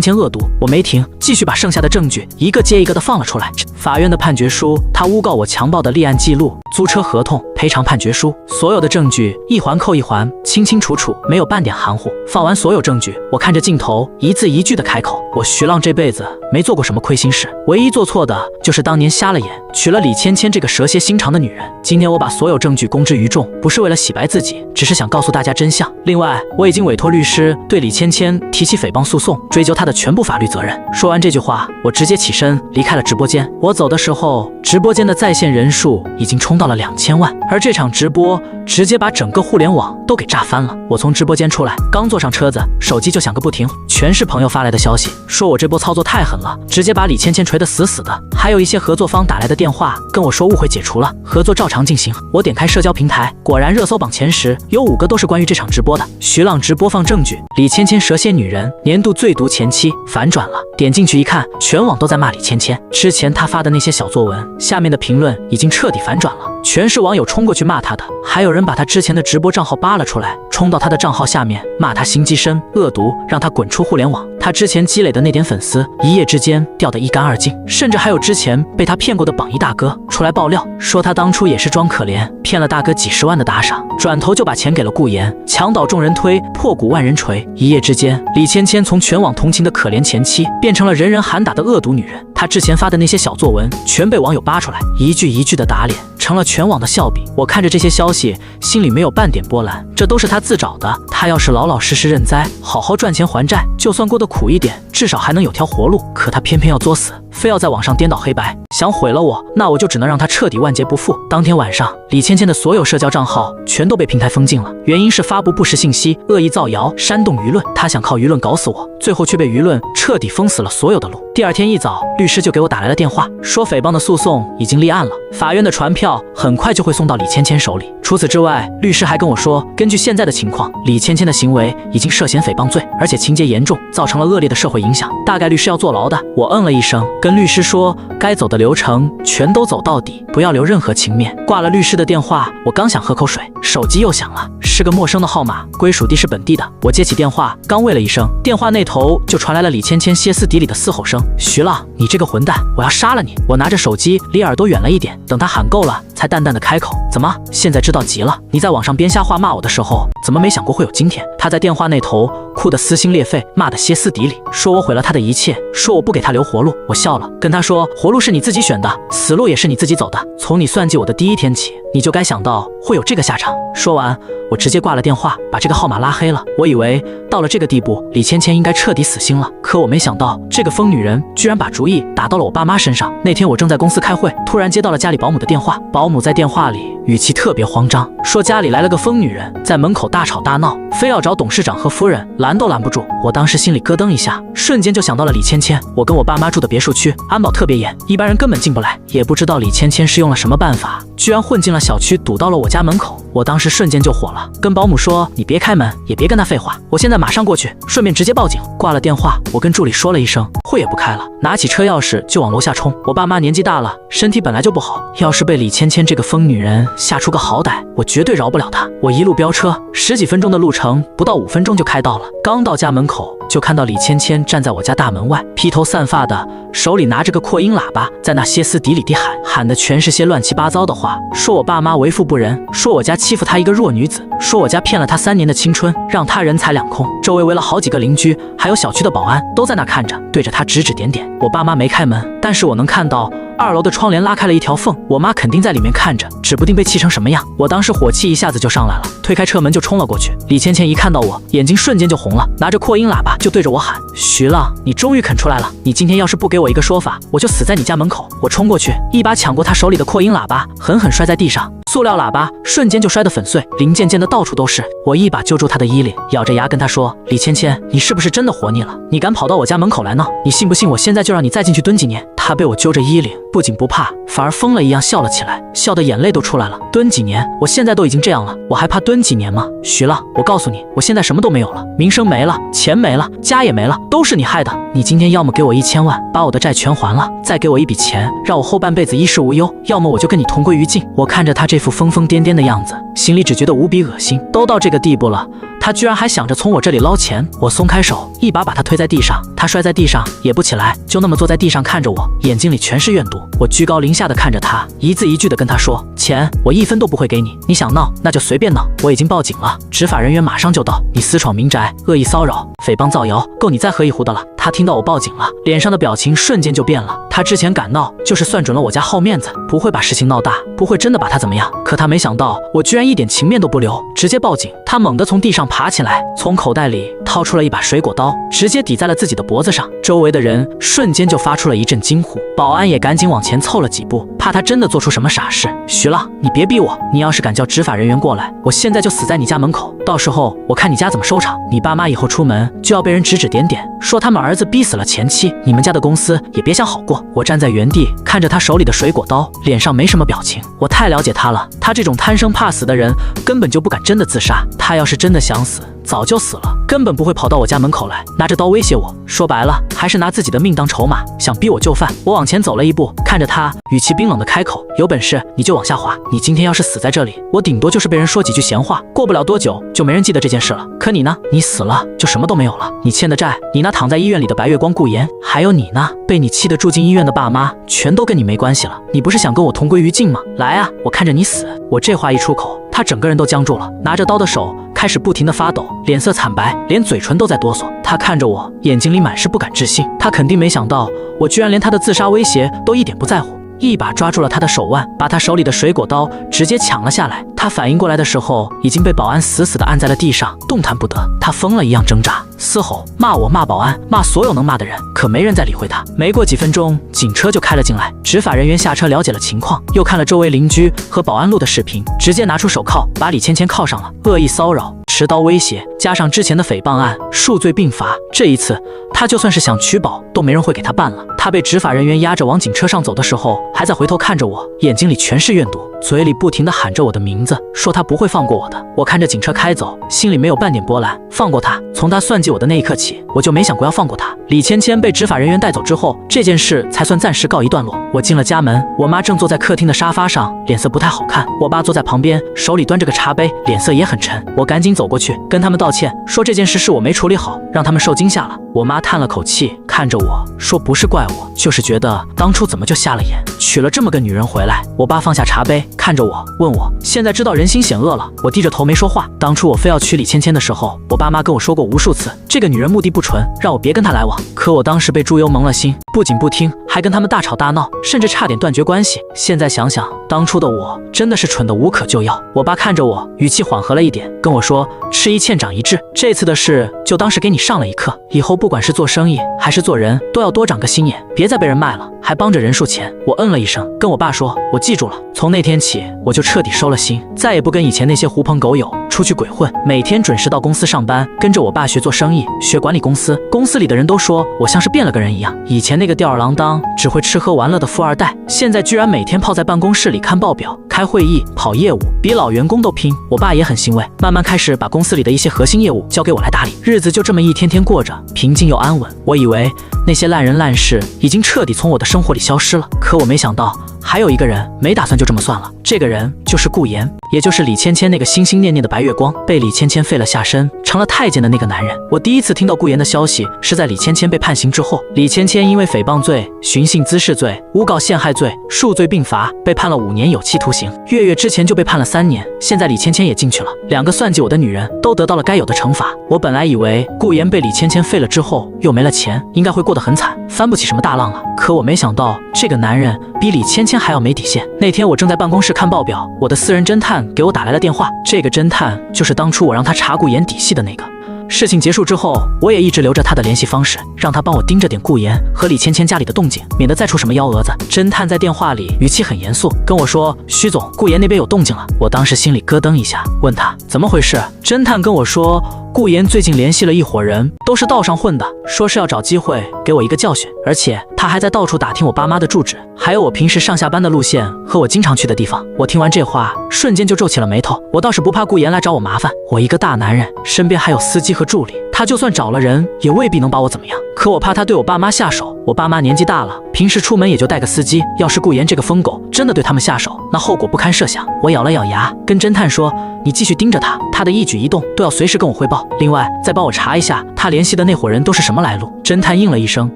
芊惡毒。我沒停，繼續把剩下的證據一個接一個的放了出來。法院的判決書，他誣告我强暴的立案記錄、租車合同、賠償判決書，所有的證據一環扣一環，清清楚楚，沒有半點含糊。放完所有證據，我看着鏡頭，一字一句的開口，我徐浪這輩子沒做過什麼虧心事，唯一做錯的就是當年瞎了眼，娶了李芊芊這個蛇蠍心腸的女人。今天我把所有證據公之於眾，不是為了洗白自己，只是想告訴大家真相。另外，我已經委託律師对李芊芊提起诽謗訴訟，追究她的全部法律責任。說完這句話，我直接起身離開了直播間。我走的時候，直播間的在線人數已經衝到了2000萬，而這場直播直接把整個互聯網都给炸翻了。我從直播間出來，剛坐上車子，手機就響個不停，全是朋友發來的消息，說我這波操作太狠了，直接把李芊芊錘得死死的。還有一些合作方打來的電話，跟我說誤會解除了，合作照常進行。我點開社交平台，果然熱搜榜前10有5個都是關於這場直播的。徐浪直播放證據，李芊芊蛇蠍女人，年度最毒前妻反轉了。點進去一看，全網都在罵李芊芊。之前她發的那些小作文，下面的評論已經徹底反轉了，全是網友衝過去罵她的，還有人把她之前的直播賬號扒了出來，衝到她的賬號下面罵她心機深、惡毒，讓她滾出互聯網。她之前積累的那點粉絲，一夜之間掉得一乾二淨，甚至還有之前被她騙過的榜一大哥出來爆料，說她當初也是裝可憐，騙了大哥幾10萬的打賞，轉頭就把錢給了顧妍，牆倒眾人推，破鼓萬人錘。一夜之間，李芊芊從全網同情的可憐前妻，變成了人人喊打的惡毒女人。她之前發的那些小作文，全被網友扒出來，一句一句的打臉。成了全網的笑柄。我看着這些消息，心裡沒有半點波瀾，這都是他自找的。他要是老老實實認栽，好好賺錢還債，就算過得苦一點，至少還能有條活路。可他偏偏要作死，非要在網上顛倒黑白，想毀了我，那我就只能讓他徹底萬劫不復。當天晚上，李芊芊的所有社交賬號全都被平台封禁了，原因是發布不實信息、惡意造謠、煽動輿論。他想靠輿論搞死我，最後卻被輿論徹底封死了所有的路。第二天一早，律師就給我打來了電話，說誹謗的訴訟已經立案了，法院的傳票很快就會送到李芊芊手裡。除此之外，律師還跟我說，根據現在的情況，李芊芊的行為已經涉嫌誹謗罪，而且情節嚴重，造成了惡劣的社會影響，大概率是要坐牢的。我嗯了一聲，跟律師說該走的流程全都走到底，不要留任何情面。掛了律師的電話，我剛想喝口水，手機又響了，是個陌生的號碼，歸屬地是本地的。我接起電話，剛喂了一声，電話那頭就傳來了李芊芊歇斯底里的嘶吼声：“徐浪，你这個混蛋，我要殺了你！”我拿着手機離耳朵遠了一點，等他喊夠了，才淡淡的開口：“怎麼，現在知道急了？你在網上編瞎話罵我的時候，怎麼沒想過會有今天？”他在電話那頭哭得撕心裂肺，罵得歇斯底里，說我毀了他的一切，說我不給他留活路。我笑了，跟他說：“活路是你自己選的，死路也是你自己走的。從你算計我的第一天起，你就該想到會有這個下場。”說完，我直接掛了電話，把這個號碼拉黑了。我以為到了這個地步，李芊芊應該徹底死心了，可我沒想到這個瘋女人居然把主意打到了我爸媽身上。那天我正在公司開會，突然接到了家裡保姆的電話，保姆在電話裡語氣特別慌張，說家裡來了個瘋女人，在門口大吵大鬧，非要找董事長和夫人，攔都攔不住。我當時心裡咯噔一下，瞬間就想到了李芊芊。我跟我爸媽住的別墅區，安保特別嚴，一般人根本進不來。也不知道李芊芊是用了什麼辦法，居然混進了小區，堵到了我家門口。我当时瞬間就火了，跟保姆說：“你別開門，也別跟他廢話，我現在馬上過去，順便直接報警。”掛了電話，我跟助理說了一聲，會也不開了，拿起車鑰匙就往樓下衝。我爸媽年紀大了，身體本來就不好，要是被李芊芊這個瘋女人嚇出個好歹，我絕對饒不了她。我一路飆車，10幾分鐘的路程，不到5分鐘就開到了。剛到家門口，就看到李芊芊站在我家大門外，披頭散髮的，手裡拿着個擴音喇叭，在那歇斯底里地喊，喊的全是些亂七八糟的話，說我爸媽為富不仁，說我家欺負她一個弱女子，說我家騙了她3年的青春，讓她人财兩空。周圍圍了好幾個鄰居，還有小區的保安都在那看着，對着她指指點點。我爸媽沒開門，但是我能看到2樓的窗簾拉開了一條縫，我媽肯定在裡面看着，指不定被氣成什麼樣。我當時火氣一下子就上來了，推開車門就衝了過去。李芊芊一看到我，眼睛瞬間就紅了，拿着擴音喇叭就對着我喊：“徐浪，你終於肯出來了！你今天要是不給我一個說法，我就死在你家門口！”我衝過去，一把搶過他手裡的擴音喇叭，狠狠摔在地上，塑料喇叭瞬間就摔得粉碎，零件濺得到處都是。我一把揪住他的衣領，咬着牙跟他說：“李芊芊，你是不是真的活膩了？你敢跑到我家門口來鬧？你信不信我現在就讓你再進去蹲幾年？”他被我揪着衣領，不僅不怕，反而瘋了一樣笑了起來，笑得眼淚都出來了。蹲幾年？我現在都已經這樣了，我還怕蹲幾年嗎？徐浪，我告訴你，我現在什麼都沒有了，名聲沒了，錢沒了，家也沒了，都是你害的。你今天要麼給我1000萬，把我的債全還了，再給我一筆錢，讓我後半輩子衣食無憂；要麼我就跟你同歸於盡。我看着他這副瘋瘋癲癲的樣子，心裡只覺得無比惡心。都到這個地步了，他居然還想着從我這裡撈錢。我鬆開手，一把把他推在地上，他摔在地上也不起來，就那麼坐在地上看着我，眼睛裡全是怨毒。我居高臨下的看着他，一字一句的跟他說：“錢我1分都不會給你，你想鬧那就隨便鬧，我已經報警了，執法人員馬上就到。你私闖民宅，惡意騷擾，誹謗造謠，夠你再喝一壺的了。”他聽到我報警了，臉上的表情瞬間就變了。他之前敢鬧，就是算準了我家好面子，不會把事情鬧大，不會真的把他怎麼樣。可他沒想到我居然一點情面都不留，直接報警。他猛地從地上爬起來，從口袋裡掏出了一把水果刀，直接抵在了自己的脖子上。周圍的人瞬間就發出了一陣驚呼，保安也趕緊往前湊了幾步，怕他真的做出什麼傻事。徐浪，你別逼我，你要是敢叫執法人員過來，我現在就死在你家門口，到時候我看你家怎麼收場。你爸媽以後出門就要被人指指點點，說他們兒子逼死了前妻，你們家的公司也別想好過。我站在原地看着他手裡的水果刀，臉上沒什麼表情。我太了解他了，他這種貪生怕死的人根本就不敢真的自殺，他要是真的想死早就死了，根本不会跑到我家门口来拿着刀威胁我。说白了，还是拿自己的命当筹碼，想逼我就範。我往前走了一步，看着他，語氣冰冷的開口：“有本事你就往下滑，你今天要是死在這裡，我頂多就是被人說幾句閒話，過不了多久就沒人記得這件事了。可你呢？你死了就什麼都沒有了，你欠的債，你那躺在醫院裡的白月光顧言，還有你呢，被你氣得住進醫院的爸媽，全都跟你沒關係了。你不是想跟我同歸於盡嗎？來啊，我看着你死！”我這話一出口，他整個人都僵住了，拿着刀的手開始不停地發抖，臉色慘白，連嘴唇都在哆嗦。他看着我，眼睛裡滿是不敢置信。他肯定沒想到，我居然連他的自殺威脅都一點不在乎。一把抓住了他的手腕，把他手裡的水果刀直接搶了下來。他反應過來的時候，已經被保安死死地按在了地上，動彈不得。他瘋了一樣掙扎、嘶吼，罵我、罵保安、罵所有能罵的人，可沒人再理會他。沒過幾分鐘，警車就開了進來，執法人員下車了解了情況，又看了周圍鄰居和保安錄的視頻，直接拿出手銬把李芊芊銬上了，惡意騷擾、持刀威脅，加上之前的诽谤案，數罪並罰。這一次，他就算是想取保，都沒人會給他辦了。他被執法人員押着往警車上走的時候，還在回頭看着我，眼睛裡全是怨毒，嘴裡不停地喊着我的名字，說他不會放過我的。我看着警車開走，心裡沒有半點波瀾。放過他，從他算計我的那一刻起，我就沒想過要放過他。李芊芊被執法人員帶走之後，這件事才算暫時告一段落。我進了家門，我媽正坐在客廳的沙發上，臉色不太好看。我爸坐在旁邊，手裡端着個茶杯，臉色也很沉。我趕緊走過去，跟他們道歉，說這件事是我沒處理好，讓他們受驚嚇了。我媽嘆了口氣，看着我說：“不是怪我，就是覺得當初怎麼就瞎了眼，娶了這麼個女人回來。”我爸放下茶杯，看着我，問我：“現在知道人心險惡了？”我低着頭沒說話。當初我非要娶李芊芊的時候，我爸媽跟我說過無數次，這個女人目的不純，讓我別跟她來往。可我當時被豬油蒙了心，不僅不聽，還跟他們大吵大鬧，甚至差點斷絕關係。現在想想，當初的我真的是蠢得無可救藥。我爸看着我，語氣緩和了一點，跟我說：“吃一堑長一智，這次的事就當是給你上了一課，以後不管是做生意還是做人，都要多長個心眼，別再被人賣了，還幫着人數錢。”我嗯了一聲，跟我爸說：“我記住了。”從那天起，我就徹底收了心，再也不跟以前那些狐朋狗友出去鬼混，每天準時到公司上班，跟着我爸學做生意，學管理公司。公司裡的人都說我像是變了個人一樣，以前那個吊兒郎當、只會吃喝玩樂的富二代，現在居然每天泡在辦公室裡看報表、開會議、跑業務，比老員工都拼。我爸也很欣慰，慢慢開始把公司裡的一些核心業務交給我來打理，日子就這麼一天天過着，平靜又安穩。我以為那些爛人爛事已經徹底從我的生活裡消失了，可我沒想到還有一個人沒打算就這麼算了。這個人就是顧言，也就是李芊芊那個心心念念的白月光，被李芊芊廢了下身，成了太監的那個男人。我第一次聽到顧言的消息是在李芊芊被判刑之後。李芊芊因為誹謗罪、寻釁滋事罪、誣告陷害罪，数罪並罰，被判了5年有期徒刑。月月之前就被判了3年，現在李芊芊也進去了，兩個算計我的女人都得到了該有的惩罰。我本來以為顧言被李芊芊廢了之後又沒了錢，應該會過得很慘，翻不起什麼大浪了。可我沒想到這個男人比李芊芊還要沒底線。那天我正在辦公室看報表，我的私人偵探給我打來了電話，這個偵探就是當初我讓他查顧言底細的那個。事情結束之後，我也一直留着他的聯繫方式，讓他幫我盯着點顧言和李芊芊家裡的動靜，免得再出什麼幺蛾子。偵探在電話裡語氣很嚴肅，跟我說：“徐總，顧言那邊有動靜了。”我當時心裡咯噔一下，問他怎麼回事。偵探跟我說，顧言最近聯繫了一夥人，都是道上混的，說是要找機會給我一個教訓，而且他還在到處打聽我爸媽的住址，還有我平時上下班的路線和我經常去的地方。我聽完這話，瞬間就皺起了眉頭。我倒是不怕顧言來找我麻煩，我一個大男人，身邊還有司機和助理，他就算找了人，也未必能把我怎麼樣。可我怕他对我爸媽下手，我爸媽年紀大了，平時出門也就帶個司機，要是顧言這個瘋狗真的對他們下手，那後果不堪設想。我咬了咬牙，跟偵探說：“你繼續盯着他，他的一舉一動都要隨時跟我匯報。另外，再幫我查一下他聯繫的那夥人都是什麼來路。”偵探應了一聲，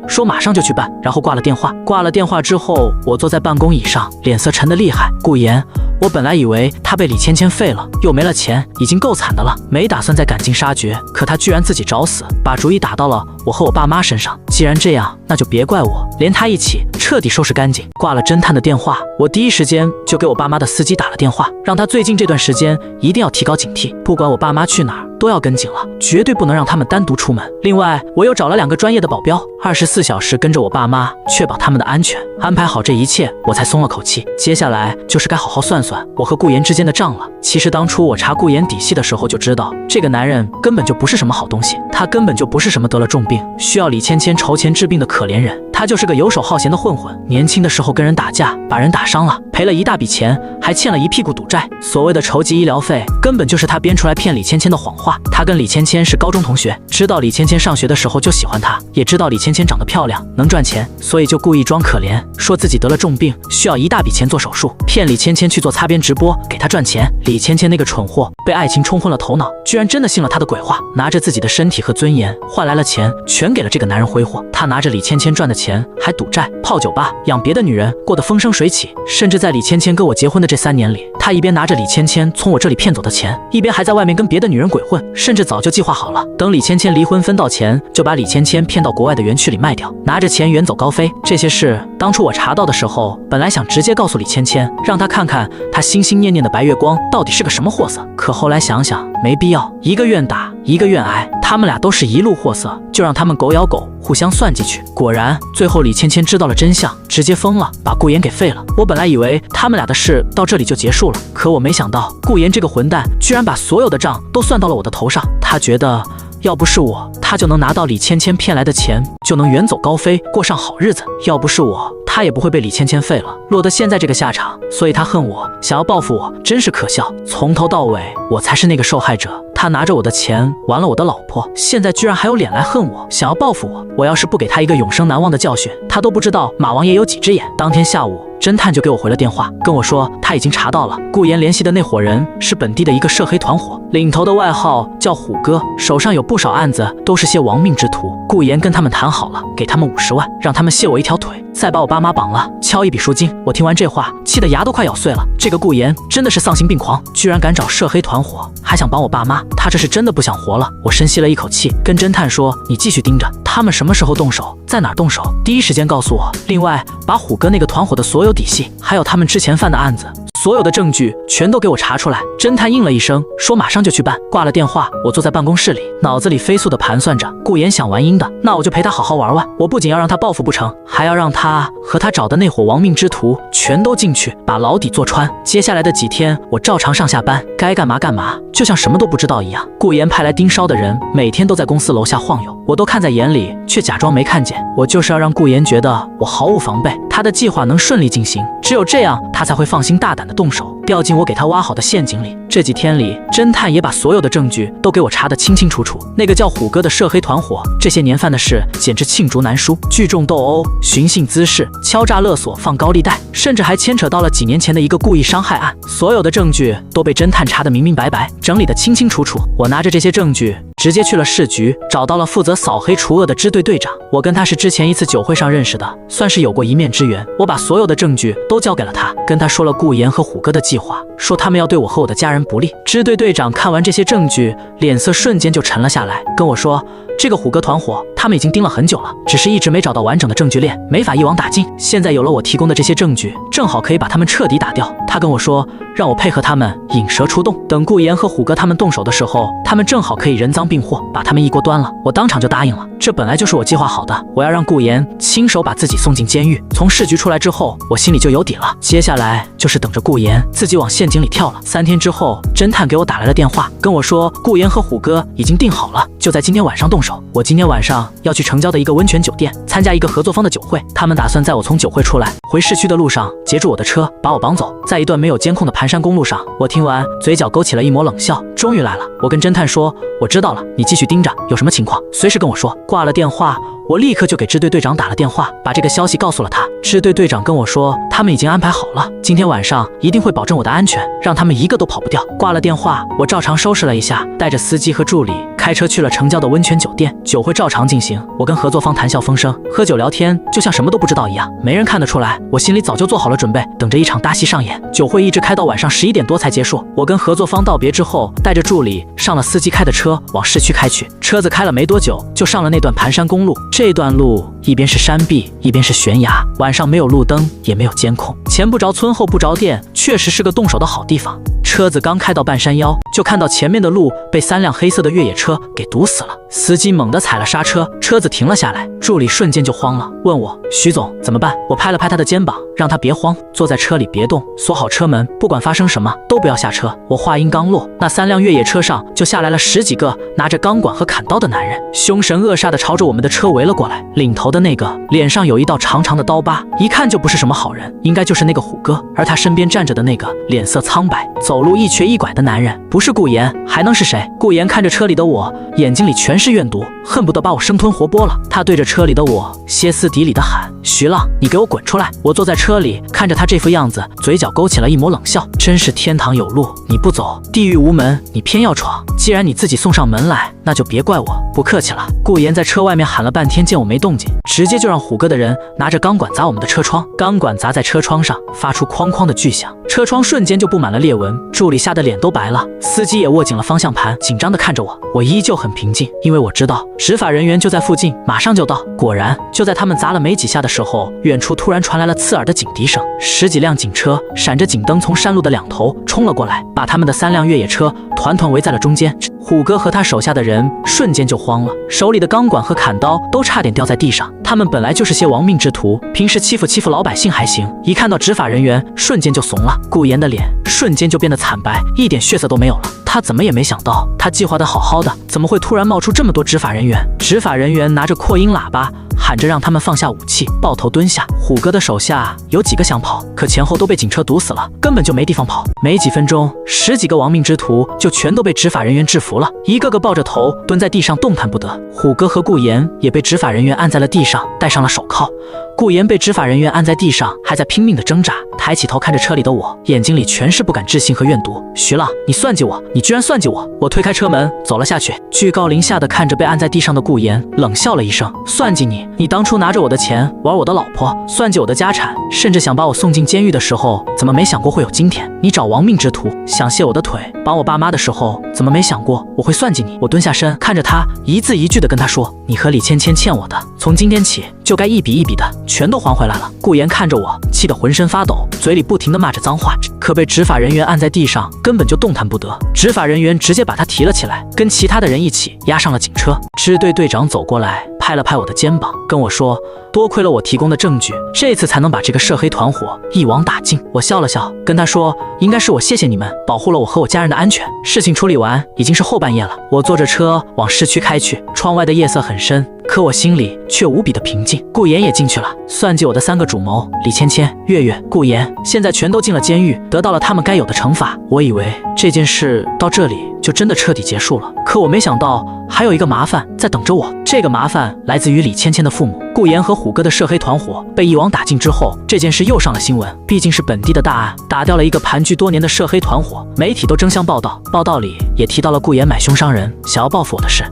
說馬上就去辦，然後掛了電話。掛了電話之後，我坐在辦公椅上，臉色沉得厲害。顧言，我本來以為他被李芊芊廢了，又沒了錢，已經夠慘的了，沒打算再趕盡殺絕。可他居然自己找死，把主意打到了我和我爸媽身上。既然這樣，那就別怪我，連他一起徹底收拾乾淨。掛了偵探的電話，我第一時間就給我爸媽的司機打了電話，讓他最近這段時間一定要提高警惕，不管我爸媽去哪兒都要跟緊了，絕對不能讓他們單獨出门。另外，我又找了2個專業的保鏢，24小時跟着我爸媽，確保他們的安全。安排好這一切，我才鬆了口氣。接下來就是該好好算算我和顧言之間的賬了。其實當初我查顧言底細的時候就知道，這個男人根本就不是什麼好東西，他根本就不是什麼得了重病需要李芊芊籌錢治病的可憐人，他就是個游手好閒的混混。年輕的時候跟人打架，把人打傷了，賠了一大筆錢，還欠了一屁股賭債。所謂的籌集醫療費，根本就是他編出來騙李芊芊的謊話。他跟李芊芊是高中同學，知道李芊芊上學的時候就喜歡他，也知道李芊芊長得漂亮能賺錢，所以就故意裝可憐，說自己得了重病，需要一大筆錢做手術，騙李芊芊去做擦邊直播給他賺錢。李芊芊那個蠢貨被愛情沖昏了頭腦，居然真的信了他的鬼話，拿着自己的身體和尊嚴換來了錢，全給了這個男人揮霍。他拿着李芊芊賺的錢還賭債、泡酒吧、養別的女人，過得風生水起，甚至在李芊芊跟我結婚的這3年裡，他一邊拿着李芊芊從我這裡騙走的錢，一邊還在外面跟別的女人鬼混，甚至早就計劃好了，等李芊芊離婚分到錢，就把李芊芊騙到國外的園區裡賣掉，拿着錢遠走高飛。這些事當初我查到的時候，本來想直接告訴李芊芊，讓她看看她心心念念的白月光到底是個什麼貨色，可後來想想沒必要，一個願打一個願挨，他們倆都是一路貨色，就讓他們狗咬狗，互相算計去。果然最後李芊芊知道了真相，直接瘋了，把顧言給廢了。我本來以為他們倆的事到這裡就結束了，可我沒想到顧言這個混蛋居然把所有的賬都算到了我的頭上。他覺得要不是我，他就能拿到李芊芊騙來的錢，就能遠走高飛，过上好日子。要不是我，他也不会被李芊芊废了，落得现在这个下场。所以他恨我，想要報復我，真是可笑。從頭到尾，我才是那個受害者。他拿着我的錢玩了我的老婆，現在居然還有臉來恨我，想要報復我。我要是不給他一個永生難忘的教訓，他都不知道馬王爺有幾隻眼。當天下午，偵探就給我回了電話，跟我說他已經查到了顧言聯繫的那夥人是本地的一個涉黑團夥，領頭的外號叫虎哥，手上有不少案子，都是些亡命之徒。顧言跟他們談好了，給他們50萬，讓他們卸我一條腿，再把我爸媽綁了，敲一筆贖金。我聽完這話，氣得牙都快咬碎了。這個顧言真的是喪心病狂，居然敢找涉黑團夥，還想綁我爸媽，他這是真的不想活了。我深吸了一口氣，跟偵探說：“你繼續盯着，他們什麼時候動手，在哪兒動手，第一時間告訴我。另外，把虎哥那個團夥的所有底細，還有他們之前犯的案子，所有的證據全都給我查出來。”偵探應了一聲，說馬上就去辦。掛了電話，我坐在辦公室裡，腦子裡飛速地盤算着，顧言想玩陰的，那我就陪他好好玩玩。我不僅要讓他報復不成，還要讓他和他找的那夥亡命之徒全都進去，把牢底坐穿。接下來的幾天，我照常上下班，該幹嘛幹嘛，就像什麼都不知道一樣。顧言派來盯梢的人，每天都在公司樓下晃悠，我都看在眼裡，卻假裝沒看見。我就是要讓顧言覺得我毫無防備，他的計劃能順利進行，只有這樣，他才會放心大膽地動手，掉進我給他挖好的陷阱裡。這幾天裡，偵探也把所有的證據都給我查得清清楚楚。那個叫虎哥的涉黑團夥，這些年犯的事簡直罄竹難書，聚眾鬥毆、尋釁滋事、敲詐勒索、放高利貸，甚至還牽扯到了幾年前的一個故意傷害案。所有的證據都被偵探查得明明白白，整理得清清楚楚。我拿着這些證據直接去了市局，找到了負責掃黑除惡的支隊隊長。我跟他是之前一次酒會上認識的，算是有過一面之緣。我把所有的證據都交給了他，跟他說了顧言和虎哥的計劃，說他們要對我和我的家人不利。支隊隊長看完這些證據，臉色瞬間就沉了下來，跟我說，這個虎哥團夥他們已經盯了很久了，只是一直沒找到完整的證據鏈，沒法一網打盡。現在有了我提供的這些證據，正好可以把他們徹底打掉。他跟我說，讓我配合他們引蛇出洞，等顧言和虎哥他們動手的時候，他們正好可以人贓並獲，把他們一鍋端了。我當場就答應了，這本來就是我計劃好的，我要讓顧言親手把自己送進監獄。從市局出來之後，我心裡就有底了，接下來就是等着顧言自己往陷阱裡跳了。3天之後，偵探給我打來了電話，跟我說顧言和虎哥已經定好了，就在今天晚上動手。我今天晚上要去城郊的一個溫泉酒店參加一個合作方的酒會，他們打算在我從酒會出來回市區的路上截住我的車，把我綁走。在一段沒有監控的盤山公路上，我聽完嘴角勾起了一抹冷笑，終於來了。我跟偵探說，我知道了，你繼續盯着，有什麼情況隨時跟我說。掛了電話，我立刻就給支隊隊長打了電話，把這個消息告訴了他。支隊隊長跟我說，他們已經安排好了，今天晚上一定會保證我的安全，讓他們一個都跑不掉。掛了電話，我照常收拾了一下，帶着司機和助理開車去了城郊的溫泉酒店。酒會照常進行，我跟合作方談笑風生，喝酒聊天，就像什麼都不知道一樣，沒人看得出來，我心裡早就做好了準備，等着一場大戲上演。酒會一直開到晚上11點多才結束。我跟合作方道別之後，帶着助理上了司機開的車，往市區開去。車子開了沒多久，就上了那段盤山公路。這段路一邊是山壁，一邊是懸崖，晚上沒有路燈，也沒有監控，前不着村後不着店，確實是個動手的好地方。車子剛開到半山腰，就看到前面的路被3輛黑色的越野車給堵死了。司機猛地踩了剎車，車子停了下來，助理瞬間就慌了，問我，徐總怎麼辦？我拍了拍他的肩膀，讓他別慌，坐在車裡別動，鎖好車門，不管發生什麼都不要下車。我話音剛落，那3輛越野車上就下來了10幾個拿着鋼管和砍刀的男人，兇神惡煞地朝着我們的車圍了過來。領頭的那個臉上有一道長長的刀疤，一看就不是什麼好人，應該就是那個虎哥。而他身邊站着的那個臉色蒼白，走路一瘸一拐的男人，不是顧言還能是誰？顧言看着車裡的我，眼睛裡全是怨毒，恨不得把我生吞活剥了。他对着車裡的我歇斯底里地喊：徐浪，你给我滚出来！我坐在车里看着他这副样子，嘴角勾起了一抹冷笑。真是天堂有路你不走，地獄無門你偏要闖。既然你自己送上门来，那就別怪我。不客氣了。顧言在車外面喊了半天，見我沒動靜，直接就讓虎哥的人拿着鋼管砸我們的車窗。鋼管砸在車窗上，發出哐哐的巨響，車窗瞬間就布滿了裂紋。助理嚇得臉都白了，司機也握緊了方向盤，緊張地看着我。我依舊很平靜，因為我知道執法人員就在附近，馬上就到。果然，就在他們砸了沒幾下的時候，遠處突然傳來了刺耳的警笛聲，10幾輛警車閃着警燈從山路的兩頭衝了過來，把他們的3輛越野車團團圍在了中間。虎哥和他手下的人瞬間就慌了，手裡的鋼管和砍刀都差點掉在地上。他们本來就是些亡命之徒，平時欺負老百姓還行，一看到執法人員，瞬間就慫了。顧言的臉瞬間就變得慘白，一點血色都沒有了。他怎麼也沒想到，他計劃得好好的，怎麼會突然冒出這麼多執法人員？執法人員拿着擴音喇叭喊着讓他們放下武器，抱頭蹲下。虎哥的手下有幾個想跑，可前後都被警車堵死了，根本就沒地方跑。沒幾分鐘，10幾個亡命之徒就全都被執法人員制服了，一個個抱着頭蹲在地上動彈不得。虎哥和顧言也被執法人員按在了地上，戴上了手銬。顧言被執法人員按在地上，還在拼命的掙扎，抬起頭看着車裡的我，眼睛裡全是不敢置信和怨毒。徐浪，你算計我，你居然算計我！我推開車門走了下去，居高臨下的看着被按在地上的顧言，冷笑了一聲：算計你？你當初拿着我的錢玩我的老婆，算計我的家產，甚至想把我送進監獄的時候，怎麼沒想過會有今天？你找亡命之徒想卸我的腿，綁我爸媽的時候，怎麼沒想過我會算計你？我蹲下身看着他，一字一句的跟他說：你和李芊芊欠我的，從今天起就該一筆一筆的全都還回來了。顧言看着我，氣得渾身發抖，嘴裡不停地罵着髒話，可被執法人員按在地上，根本就動彈不得。執法人員直接把他提了起來，跟其他的人一起押上了警車。支隊隊長走過來，拍了拍我的肩膀，跟我說：多虧了我提供的證據，這次才能把這個涉黑團夥一網打盡。我笑了笑，跟他說：應該是我謝謝你們，保護了我和我家人的安全。事情處理完，已經是後半夜了。我坐着車往市區開去，窗外的夜色很深，可我心裡卻無比的平靜。顧言也進去了，算計我的3個主謀李芊芊、月月、顧言，現在全都進了監獄，得到了他們該有的懲罰。我以為這件事到這裡就真的徹底結束了，可我沒想到還有一個麻煩在等着我。這個麻煩來自於李芊芊的父母。顧言和虎哥的涉黑團夥被一網打盡之後，這件事又上了新聞，畢竟是本地的大案，打掉了一個盤踞多年的涉黑團夥，媒體都爭相報道，報道裡也提到了顧言買兇傷人，想要報復我的事。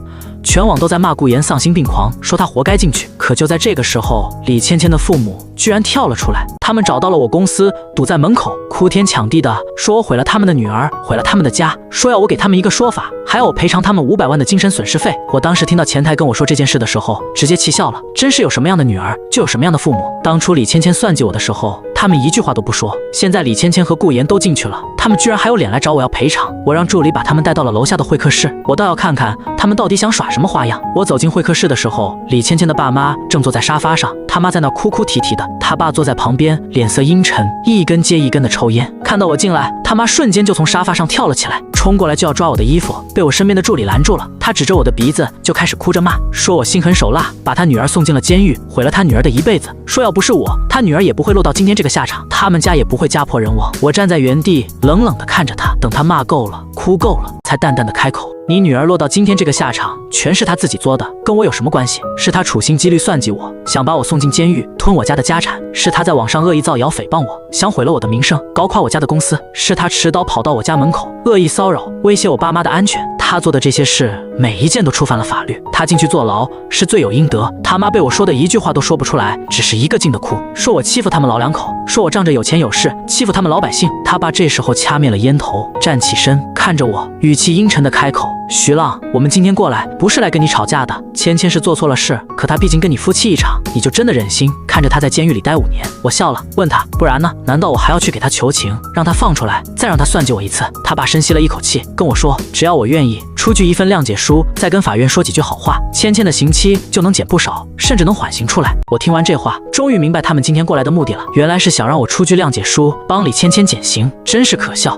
全網都在罵顧言喪心病狂，說他活該進去。可就在這個時候，李芊芊的父母居然跳了出來，他們找到了我公司，堵在門口，哭天搶地的說我毀了他們的女兒，毀了他們的家，說要我給他們一個說法，還要我賠償他們500萬的精神損失費。我當時聽到前台跟我說這件事的時候，直接氣笑了。真是有什麼樣的女兒，就有什麼樣的父母。當初李芊芊算計我的時候，他們一句話都不說。現在李芊芊和顧言都進去了，他們居然還有臉來找我要賠償。我讓助理把他們帶到了樓下的會客室，我倒要看看他們到底想耍什麼花樣。我走進會客室的時候，李芊芊的爸媽正坐在沙發上，他媽在那哭哭啼啼的，他爸坐在旁邊，臉色陰沉，一根接一根的抽煙。看到我進來，他媽瞬間就從沙發上跳了起來，衝過來就要抓我的衣服，被我身邊的助理攔住了。他指着我的鼻子就開始哭着罵，說我心狠手辣，把他女兒送進了監獄，毀了他女兒的一輩子，說要不是我，他女兒也不會落到今天這個下場，他們家也不會家破人亡。我站在原地冷冷地看着他，等他罵夠了，哭夠了，才淡淡的開口：你女兒落到今天這個下場，全是她自己做的，跟我有什麼關係？是她處心積慮算計我，想把我送進監獄，吞我家的家產；是她在網上惡意造謠誹謗我，想毀了我的名聲，搞垮我家的公司；是她持刀跑到我家門口，惡意騷擾，威脅我爸媽的安全。她做的這些事，每一件都觸犯了法律。她進去坐牢是罪有應得。他媽被我說的一句話都說不出來，只是一個勁的哭，說我欺負他們老兩口，說我仗着有錢有勢欺負他們老百姓。他爸這時候掐滅了煙頭，站起身看着我，語氣陰沉的開口：徐浪，我們今天過來不是來跟你吵架的。芊芊是做錯了事，可她畢竟跟你夫妻一場，你就真的忍心看着她在監獄裡待5年？我笑了，問他：不然呢？難道我還要去給她求情，讓她放出來，再讓她算計我一次？他爸深吸了一口氣，跟我說：只要我願意出具一份諒解書，再跟法院說幾句好話，芊芊的刑期就能減不少，甚至能緩刑出來。我聽完這話，終於明白他們今天過來的目的了，原來是想讓我出具諒解書，幫李芊芊減刑，真是可笑。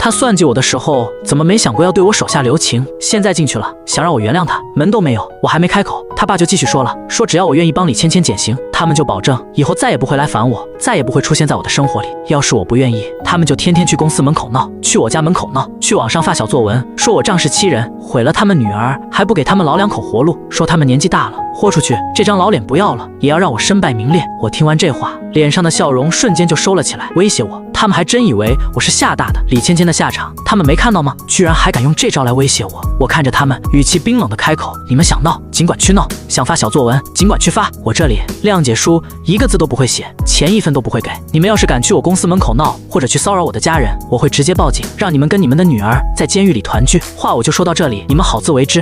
他算計我的時候，怎麼沒想過要對我手下留情？現在進去了，想讓我原諒他，門都沒有。我還沒開口，他爸就繼續說了，說只要我願意幫李芊芊減刑，他們就保證以后再也不會來煩我，再也不會出現在我的生活裡。要是我不願意，他們就天天去公司門口鬧，去我家門口鬧，去網上發小作文，說我仗勢欺人，毀了他們女兒，還不給他們老兩口活路，說他們年紀大了，豁出去這張老臉不要了，也要讓我身敗名裂。我聽完這話，臉上的笑容瞬間就收了起來，威脅我。他們還真以為我是吓大的，李芊芊的下場他們沒看到嗎？居然還敢用這招來威脅我！我看着他們，語氣冰冷的開口：你們想鬧儘管去鬧，想發小作文儘管去發，我這裡諒解書一個字都不會寫，錢1分都不會給。你們要是敢去我公司門口鬧，或者去騷擾我的家人，我會直接報警，讓你們跟你們的女兒在監獄裡團聚。話我就說到這裡，你們好自為之。